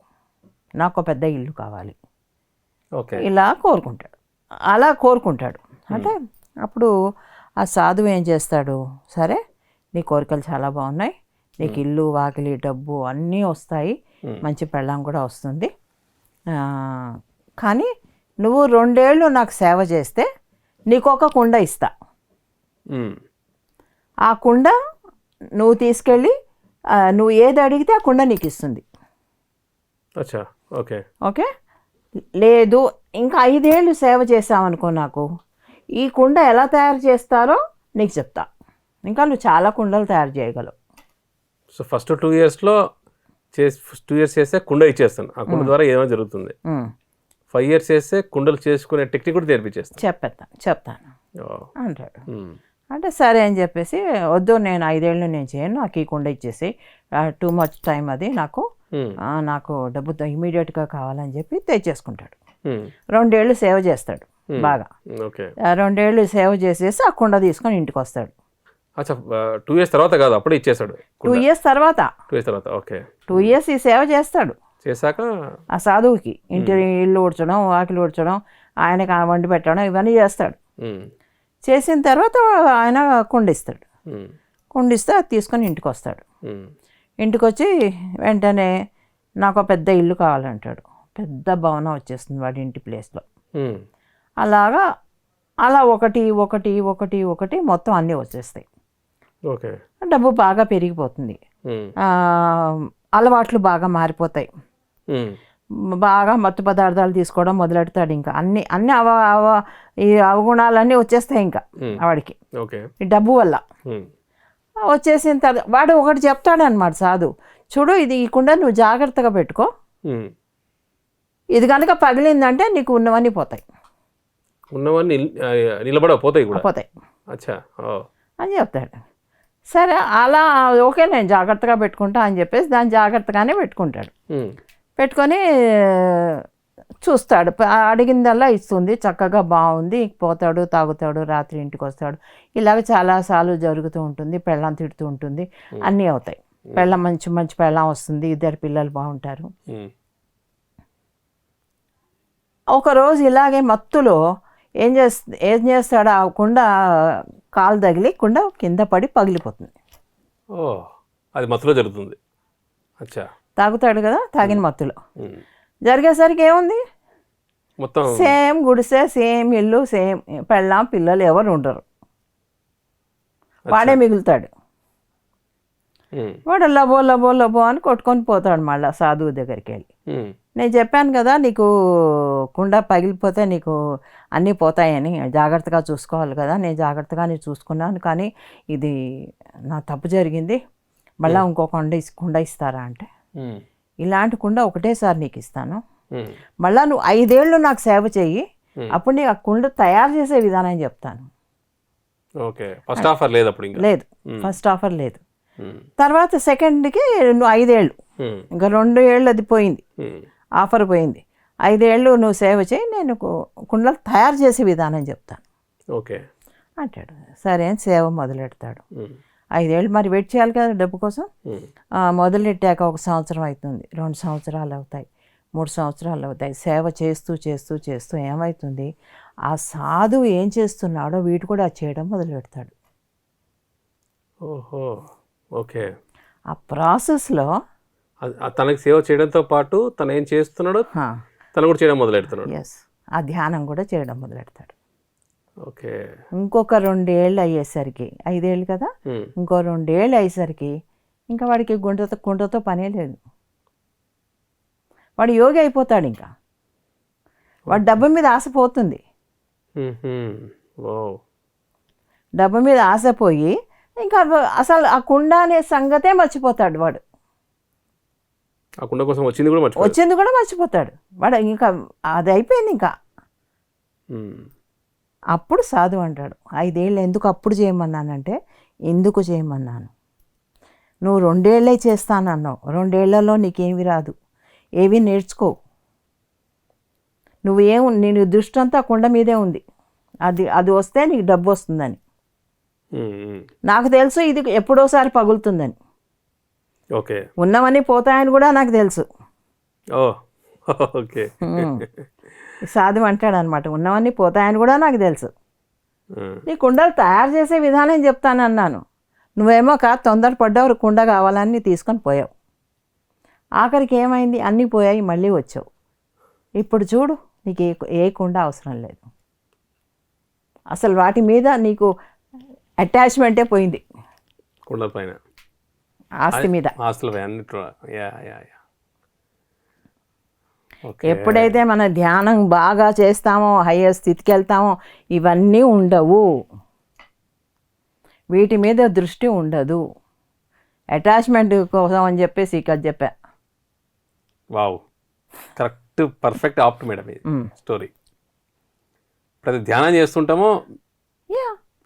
నాకు పెద్ద ఇల్లు కావాలి, ఇలా కోరుకుంటాడు. అలా కోరుకుంటాడు. అంటే అప్పుడు ఆ సాధువు ఏం చేస్తాడు, సరే నీ కోరికలు చాలా బాగున్నాయి, నీకు ఇల్లు వాకిలి డబ్బు అన్నీ వస్తాయి, మంచి పెళ్ళాం కూడా వస్తుంది, కానీ నువ్వు 2 ఏళ్ళు నాకు సేవ చేస్తే నీకు ఒక కుండ ఇస్తా, ఆ కుండ నువ్వు తీసుకెళ్ళి నువ్వు ఏది అడిగితే ఆ కుండ నీకు ఇస్తుంది. ఓకే ఓకే, లేదు ఇంకా 5 ఏళ్ళు సేవ చేసావనుకో నాకు ఈ కుండ ఎలా తయారు చేస్తారో నీకు చెప్తా, ఇంకా నువ్వు చాలా కుండలు తయారు చేయగలవు. సో ఫస్ట్ 2 ఇయర్స్లో 2 ఇయర్స్ చేస్తే కుండ ఇచ్చేస్తాను, ఆ కుండ ద్వారా ఏమైనా జరుగుతుంది. 5 ఇయర్స్ చేస్తే కుండలు చేసుకునే టెక్నిక్ కూడా నేర్పించేస్తాను. చెప్తాను అంటాడు. అంటే సరే అని చెప్పేసి, వద్దు నేను 5 ఏళ్ళు నేను చేయను, నాకు ఈ కుండ ఇచ్చేసి, టూ మచ్ టైం అది నాకు డబ్బు ఇమీడియట్గా కావాలని చెప్పి తెచ్చేసుకుంటాడు. 2 ఏళ్ళు సేవ చేస్తాడు బాగా, 2 ఏళ్ళు సేవ చేసేసి ఆ కుండ తీసుకొని ఇంటికి వస్తాడు. 2 ఇయర్స్ తర్వాత కాదు, అప్పుడే ఇచ్చేస్తాడు. 2 ఇయర్స్ తర్వాత ఓకే 2 ఇయర్స్ ఈ సేవ చేస్తాడు చేశాక ఆ సాధువుకి. ఇల్లు ఊడ్చడం, వాకిలు ఊడ్చడం, ఆయనకి వండి పెట్టడం ఇవన్నీ చేస్తాడు. చేసిన తర్వాత ఆయన కుండిస్తాడు. కుండిస్తే అది తీసుకొని ఇంటికి వస్తాడు. ఇంటికి వచ్చి వెంటనే నాకు పెద్ద ఇల్లు కావాలంటాడు. పెద్ద భవనం వచ్చేస్తుంది వాడి ఇంటి ప్లేస్లో. అలా ఒకటి మొత్తం అన్నీ వచ్చేస్తాయి. డబ్బు బాగా పెరిగిపోతుంది, అలవాట్లు బాగా మారిపోతాయి, బాగా మత్తు పదార్థాలు తీసుకోవడం మొదలెడతాడు. ఇంకా అన్ని ఈ అవగుణాలన్నీ వచ్చేస్తాయి ఇంకా వాడికి ఈ డబ్బు వల్ల. వచ్చేసిన తర్వాత వాడు ఒకటి చెప్తాడు అనమాట సాధు, చూడు ఇది ఈ కుండ నువ్వు జాగ్రత్తగా పెట్టుకో, ఇది కనుక పగిలిందంటే నీకు ఉన్నవన్నీ పోతాయి పోతాయి అని చెప్తాడు. సరే అలా ఓకే నేను జాగ్రత్తగా పెట్టుకుంటా అని చెప్పేసి దాన్ని జాగ్రత్తగానే పెట్టుకుంటాడు. పెట్టుకొని చూస్తాడు, అడిగిందల్లా ఇస్తుంది, చక్కగా బాగుంది, పోతాడు, తాగుతాడు, రాత్రి ఇంటికి వస్తాడు. ఇలాగ చాలాసార్లు జరుగుతూ ఉంటుంది. పెళ్ళాం తిడుతూ ఉంటుంది, అన్నీ అవుతాయి. పెళ్ళం మంచి పెళ్ళాం వస్తుంది, 2 పిల్లలు బాగుంటారు. ఒకరోజు ఇలాగే మత్తులో ఏం చేస్తాడు, ఆ కుండ కాలు తగిలి కుండ కింద పడి పగిలిపోతుంది. అది మత్తులో జరుగుతుంది. తాగుతాడు కదా, తాగిన మత్తులో జరిగేసరికి ఏముంది, మొత్తం సేమ్ గుడిసె, సేమ్ ఇల్లు, సేమ్ పెళ్ళాం పిల్లలు ఎవరు ఉండరు, వాడే మిగులుతాడు. వాడు లబో అని కొట్టుకొని పోతాడు మళ్ళీ సాధువు దగ్గరికి వెళ్ళి. నేను చెప్పాను కదా నీకు కుండ పగిలిపోతే నీకు అన్నీ పోతాయని, జాగ్రత్తగా చూసుకోవాలి కదా, నేను జాగ్రత్తగానే చూసుకున్నాను, కానీ ఇది నా తప్పు జరిగింది, మళ్ళీ ఇంకో కుండ ఇస్తారా అంటే, ఇలాంటి కుండ ఒకటేసారి నీకు ఇస్తాను, మళ్ళీ నువ్వు 5 ఏళ్ళు నాకు సేవ చెయ్యి, అప్పుడు నీకు ఆ కుండ తయారు చేసే విధానం చెప్తాను. లేదు, ఫస్ట్ ఆఫర్ లేదు. తర్వాత సెకండ్కి నువ్వు 5 ఏళ్ళు, ఇంకా 2 ఏళ్ళు అది పోయింది, ఆఫర్ పోయింది, 5 ఏళ్ళు నువ్వు సేవ చేయి, నేను కుండలు తయారు చేసే విధానం చెప్తాను అంటాడు. సరే అని సేవ మొదలెడతాడు. 5 ఏళ్ళు మరి వెయిట్ చేయాలి కదా డబ్బు కోసం. మొదలెట్టాక 1 సంవత్సరం అవుతుంది, 2 సంవత్సరాలు అవుతాయి, 3 సంవత్సరాలు అవుతాయి. సేవ చేస్తూ ఏమవుతుంది, ఆ సాధువు ఏం చేస్తున్నాడో వీటి కూడా చేయడం మొదలు పెడతాడు. ఆ ప్రాసెస్లో తనకి సేవ చేయడంతో పాటు తను ఏం చేస్తున్నాడో తను కూడా చేయడం మొదలెడతాడు. ఆ ధ్యానం కూడా చేయడం మొదలెడతాడు. ఇంకొక 2 ఏళ్ళు అయ్యేసరికి, 5 ఏళ్ళు కదా, ఇంకో 2 ఏళ్ళు అయ్యేసరికి ఇంకా వాడికి గుంటతో పనే లేదు, వాడు యోగి అయిపోతాడు. ఇంకా వాడు డబ్బు మీద ఆశ పోతుంది. డబ్బు మీద ఆశ పోయి ఇంకా అసలు ఆ కుండ అనే సంగతే మర్చిపోతాడు వాడు. ఆ కుండ కోసం వచ్చింది కూడా మర్చిపోతాడు వాడు. ఇంకా అది అయిపోయింది. ఇంకా అప్పుడు సాధు అంటాడు, 5 ఏళ్ళు ఎందుకు అప్పుడు చేయమన్నానంటే, ఎందుకు చేయమన్నాను, నువ్వు 2 ఏళ్ళే చేస్తానన్నావు, 2 ఏళ్లలో నీకేమి రాదు, ఏవి నేర్చుకోవు, నేను దృష్టి అంతా కుండ మీదే ఉంది, అది వస్తే నీకు డబ్బు వస్తుందని. నాకు తెలుసు ఇది ఎప్పుడోసారి పగులుతుందని, ఉన్నవన్నీ పోతాయని కూడా నాకు తెలుసు. సాధు అంటాడు అనమాట, ఉన్నవన్నీ పోతాయని కూడా నాకు తెలుసు, నీ కుండలు తయారు చేసే విధానం చెప్తానన్నాను. నువ్వేమో తొందరపడ్డావు, కుండ కావాలని తీసుకొని పోయావు. ఆఖరికి ఏమైంది, అన్నీ పోయాయి, మళ్ళీ వచ్చావు. ఇప్పుడు చూడు, నీకు ఏ కుండ అవసరం లేదు. అసలు వాటి మీద నీకు అటాచ్మెంటే పోయింది, కుండల పైన, ఆస్తి మీద. ఆస్తులపై అన్నిట్లో. Yeah yeah yeah. ఎప్పుడైతే మన ధ్యానం బాగా చేస్తామో, హయ్యర్ స్థితికి వెళ్తామో, ఇవన్నీ ఉండవు, వీటి మీద దృష్టి ఉండదు. అటాచ్మెంట్ కోసం అని చెప్పేసి ఇక్కడ చెప్పా. Wow, correct, perfect opt madam ఇది స్టోరీ. ప్రతి ధ్యానం చేస్తుంటామో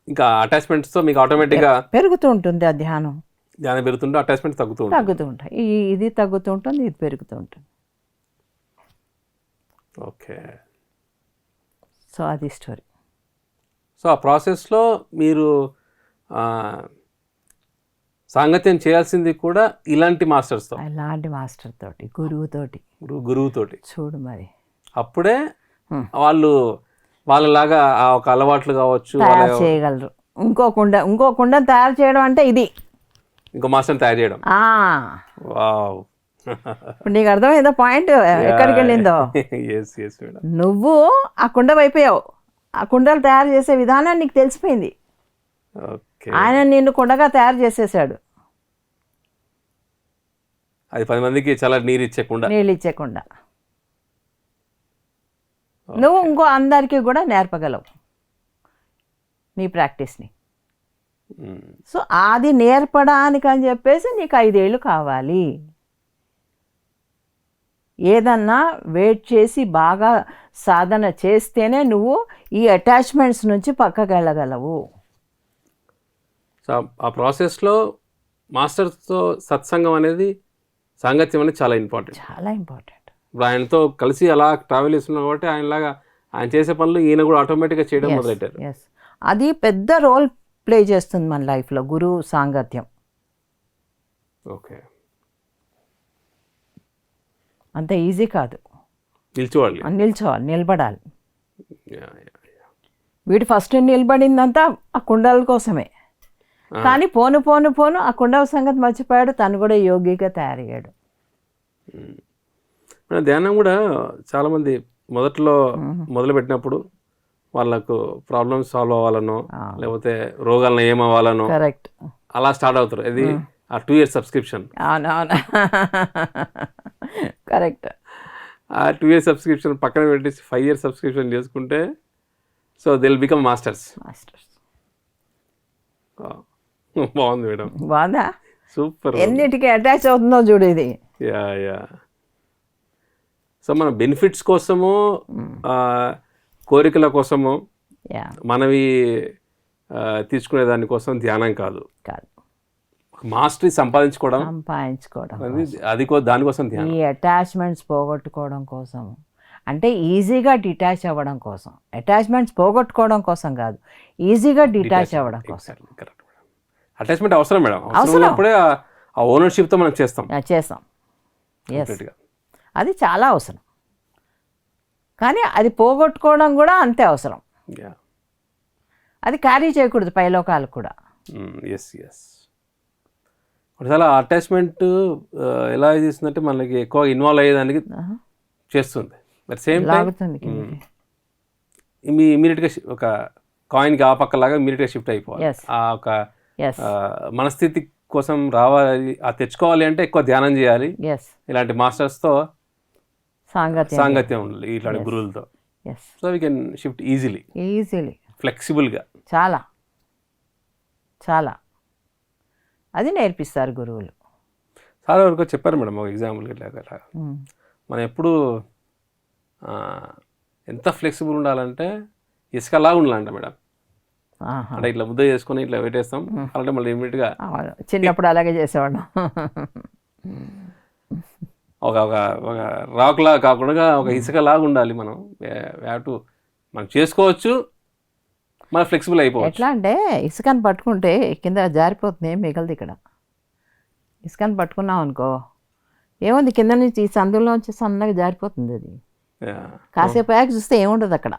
ఇంకా అటాచ్మెంట్స్తో మీకు ఆటోమేటిక్గా పెరుగుతూ ఉంటుంది. ఆ ధ్యానం పెరుగుతుంటే అటాచ్మెంట్ తగ్గుతూ ఉంటాయి. ఇది తగ్గుతూ ఉంటుంది, ఇది పెరుగుతూ ఉంటుంది. ఓకే, సో అది స్టోరీ. సో ఆ ప్రాసెస్లో మీరు సాంగత్యం చేయాల్సింది కూడా ఇలాంటి మాస్టర్స్తో, ఇలాంటి మాస్టర్ తోటి, గురువుతోటి చూడు మరి. అప్పుడే వాళ్ళు వాళ్ళలాగా ఒక అలవాట్లు కావచ్చు తయారు చేయగలరు. ఇంకో కుండ తయారు చేయడం అంటే ఇది, ఇంకో మాస్టర్ తయారు చేయడం. వావ్, ఇప్పుడు నీకు అర్థమైందో పాయింట్ ఎక్కడికి వెళ్ళిందో. నువ్వు ఆ కుండ అయిపోయావు, ఆ కుండలు తయారు చేసే విధానం నీకు తెలిసిపోయింది. ఆయన నిన్ను కుండగా తయారు చేసేసాడు. అది 10 మందికి చాలా నీళ్ళు ఇచ్చేకుండా నువ్వు ఇంకో అందరికీ కూడా నేర్పగలవు నీ ప్రాక్టీస్ని. సో అది నేర్పడానికి అని చెప్పేసి నీకు 5 ఏళ్ళు కావాలి. ఏదన్నా వెయిట్ చేసి బాగా సాధన చేస్తేనే నువ్వు ఈ అటాచ్మెంట్స్ నుంచి పక్కకి వెళ్ళగలవు. సో ఆ ప్రాసెస్లో మాస్టర్తో సత్సంగం అనేది, సాంగత్యం అనేది చాలా ఇంపార్టెంట్. ఇప్పుడు ఆయనతో కలిసి అలా ట్రావెల్ చేస్తున్నాం కాబట్టి ఆయన చేసే పనులు ఈయన కూడా ఆటోమేటిక్గా చేయడం మొదలెట్టారు. అది పెద్ద రోల్ ప్లే చేస్తుంది మన లైఫ్లో, గురువు సాంగత్యం. ఓకే, అంత ఈజీ కాదు. నిలబడాలి. వీడు ఫస్ట్ నిలబడిందంతా ఆ కుండల కోసమే, కానీ పోను ఆ కుండల సంగతి మర్చిపోయాడు. తను కూడా యోగిగా తయారయ్యాడు. ధ్యానం కూడా చాలామంది మొదట్లో మొదలుపెట్టినప్పుడు వాళ్ళకు ప్రాబ్లమ్స్ సాల్వ్ అవ్వాలనో, లేకపోతే రోగాలను ఏమవ్వాలనో కరెక్ట్ అలా స్టార్ట్ అవుతారు. ఇది ఆ 2 years సబ్స్క్రిప్షన్. అవునవును, కరెక్ట్. ఆ 2 years సబ్స్క్రిప్షన్ పక్కన పెట్టేసి 5 years సబ్స్క్రిప్షన్ చేసుకుంటే, so they will become masters. బాగుంది మేడం, బాగుందా? సూపర్. ఎన్నిటికీ అటాచ్ అవుతుందో చూడు ఇది. యా. సో మన బెనిఫిట్స్ కోసము, కోరికల కోసము, మనవి తీసుకునే దానికోసం ధ్యానం కాదు. మాస్టరీ సంపాదించుకోవడం అది దానికోసం ధ్యానం. ఈ అటాచ్మెంట్స్ పోగొట్టుకోవడం కోసం, అంటే ఈజీగా డిటాచ్ అవ్వడం కోసం. అటాచ్మెంట్స్ పోగొట్టుకోవడం కోసం కాదు, ఈజీగా డిటాచ్ అవ్వడం కోసం. అటాచ్మెంట్ అవసరం మేడం, అవసరమైనప్పుడే ఆ ఓనర్షిప్తో మనం చేస్తాం. అది చాలా అవసరం, కానీ అది పోగొట్టుకోవడం కూడా అంతే అవసరం. అది క్యారీ చేయకూడదు పైలోకాలకు కూడా. చాలా అటాచ్మెంట్ ఎలా చేస్తుందంటే మనకి ఎక్కువ ఇన్వాల్వ్ అయ్యేదానికి చేస్తుంది. బట్ సేమ్ ఇమీడియట్గా ఒక కాయిన్కి ఆ పక్కలాగా ఇమీడియట్గా షిఫ్ట్ అయిపోవాలి. ఆ ఒక మనస్థితి కోసం రావాలి, ఆ తెచ్చుకోవాలి అంటే ఎక్కువ ధ్యానం చేయాలి. ఇలాంటి మాస్టర్స్తో సాంగత్యం ఉండాలి, ఇట్లాంటి గురువులతో. So we can shift easily, ఫ్లెక్సిబుల్గా. చాలా అది నేర్పిస్తారు గురువులు. చాలా వరకు చెప్పారు మేడం. ఒక ఎగ్జాంపుల్ ఇట్లా మనం ఎప్పుడు ఎంత ఫ్లెక్సిబుల్ ఉండాలంటే ఇసుకలా ఉండాలంట మేడం. అంటే ఇట్లా ముద్ద చేసుకొని ఇట్లా పెట్టేస్తాం, అలాంటి మళ్ళీ ఇమీడియట్గా. చిన్నప్పుడు అలాగే చేసేవాళ్ళం. ఒక రాక్లా కాకుండా ఒక ఇసుకలాగా ఉండాలి. మనం చేసుకోవచ్చు, మనం ఫ్లెక్సిబుల్ అయిపోవచ్చు. ఎట్లా అంటే ఇసుకని పట్టుకుంటే కింద జారిపోతుంది, ఏం మిగలదు. ఇక్కడ ఇసుకని పట్టుకున్నాం అనుకో, ఏముంది, కింద నుంచి ఈ సందులోంచి సన్నగా జారిపోతుంది. అది కాసేపు యాక్ చూస్తే ఏముండదు అక్కడ.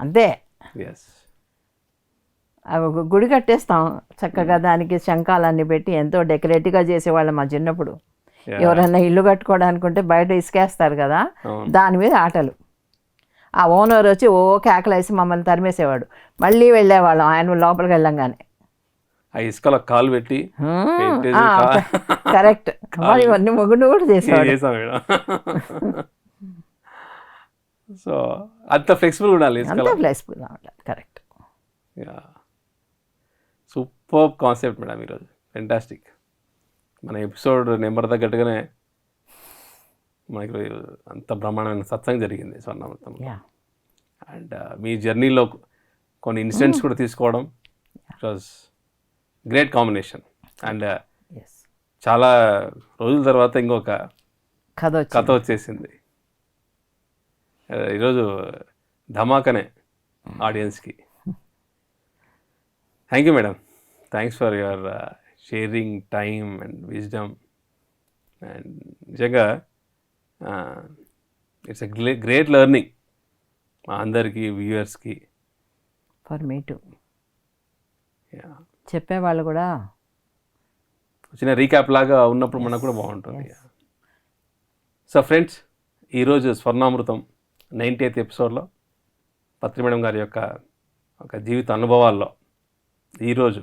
అంతే. ఎస్. అవి ఒక గుడి కట్టేస్తాం చక్కగా, దానికి శంఖాలన్నీ పెట్టి ఎంతో డెకరేటివ్గా చేసేవాళ్ళం మా చిన్నప్పుడు. ఎవరైనా ఇల్లు కట్టుకోవడానికుంటే బయట ఇసుకేస్తారు కదా, దాని మీద ఆటలు. ఆ ఓనర్ వచ్చి ఓ కేకలేసి మమ్మల్ని తరిమేసేవాడు. మళ్ళీ వెళ్ళేవాళ్ళం ఆయన లోపలికి వెళ్ళంగానే. ఆ ఇసుకలో కాలు పెట్టి కరెక్ట్. ఇవన్నీ మొగుడు కూడా చేసేవాడు. చేసాం మేడం. సో అంత ఫ్లెక్సిబుల్ ఉండాలి, అంత ఫ్లెక్సిబుల్ ఉండాలి. కరెక్ట్. సూపర్ కాన్సెప్ట్ మేడం ఈరోజు. ఫెంటాస్టిక్. మన ఎపిసోడ్ నెంబర్ తగ్గట్టుగానే మనకి అంత బ్రహ్మాండమైన సత్సంగం జరిగింది స్వర్ణామృతం. అండ్ మీ జర్నీలో కొన్ని ఇన్సిడెంట్స్ కూడా తీసుకోవడం, it was great combination. And చాలా రోజుల తర్వాత ఇంకొక కథ వచ్చేసింది ఈరోజు. ధమాకనే ఆడియన్స్కి. Thank you madam. Thanks for your sharing time and wisdom. And నిజంగా ఇట్స్ ఎ గ్రేట్ లెర్నింగ్ మా అందరికీ, వ్యూయర్స్కి. For me to. చెప్పేవాళ్ళు కూడా చిన్న రీక్యాప్ లాగా ఉన్నప్పుడు మనకు కూడా బాగుంటుంది. సో ఫ్రెండ్స్, ఈరోజు స్వర్ణామృతం 90th ఎపిసోడ్లో పత్రి మేడం గారి యొక్క ఒక జీవిత అనుభవాల్లో ఈరోజు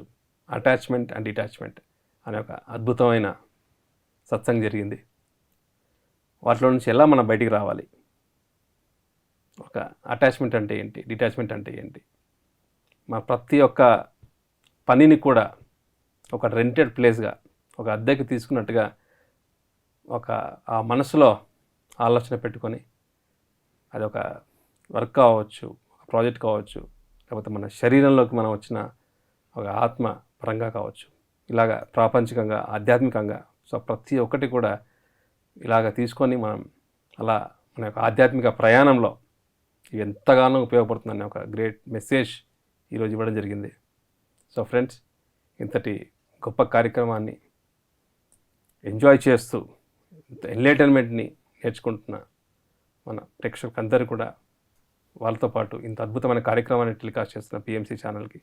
అటాచ్మెంట్ అండ్ డిటాచ్మెంట్ అనే ఒక అద్భుతమైన సత్సంగం జరిగింది. వాటిలో నుంచి ఎలా మనం బయటికి రావాలి, ఒక అటాచ్మెంట్ అంటే ఏంటి, డిటాచ్మెంట్ అంటే ఏంటి, మన ప్రతి ఒక్క పనిని కూడా ఒక రెంటెడ్ ప్లేస్గా, ఒక అద్దెకి తీసుకున్నట్టుగా ఒక ఆ మనసులో ఆలోచన పెట్టుకొని, అది ఒక వర్క్ కావచ్చు, ఒక ప్రాజెక్ట్ కావచ్చు, లేకపోతే మన శరీరంలోకి మనం వచ్చిన ఒక ఆత్మ పరంగా కావచ్చు, ఇలాగా ప్రాపంచికంగా, ఆధ్యాత్మికంగా, సో ప్రతి ఒక్కటి కూడా ఇలాగ తీసుకొని మనం అలా మన యొక్క ఆధ్యాత్మిక ప్రయాణంలో ఇవి ఎంతగానో ఉపయోగపడుతుందనే ఒక గ్రేట్ మెసేజ్ ఈరోజు ఇవ్వడం జరిగింది. సో ఫ్రెండ్స్, ఇంతటి గొప్ప కార్యక్రమాన్ని ఎంజాయ్ చేస్తూ ఎన్లైటన్మెంట్ని నేర్చుకుంటున్న మన ప్రేక్షకులందరూ కూడా, వాళ్ళతో పాటు ఇంత అద్భుతమైన కార్యక్రమాన్ని టెలికాస్ట్ చేస్తున్న పిఎంసి ఛానల్కి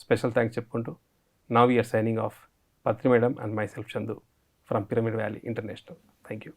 స్పెషల్ థ్యాంక్స్ చెప్పుకుంటూ, now we are signing off, Patri madam and myself Chandu from pyramid valley international. Thank you.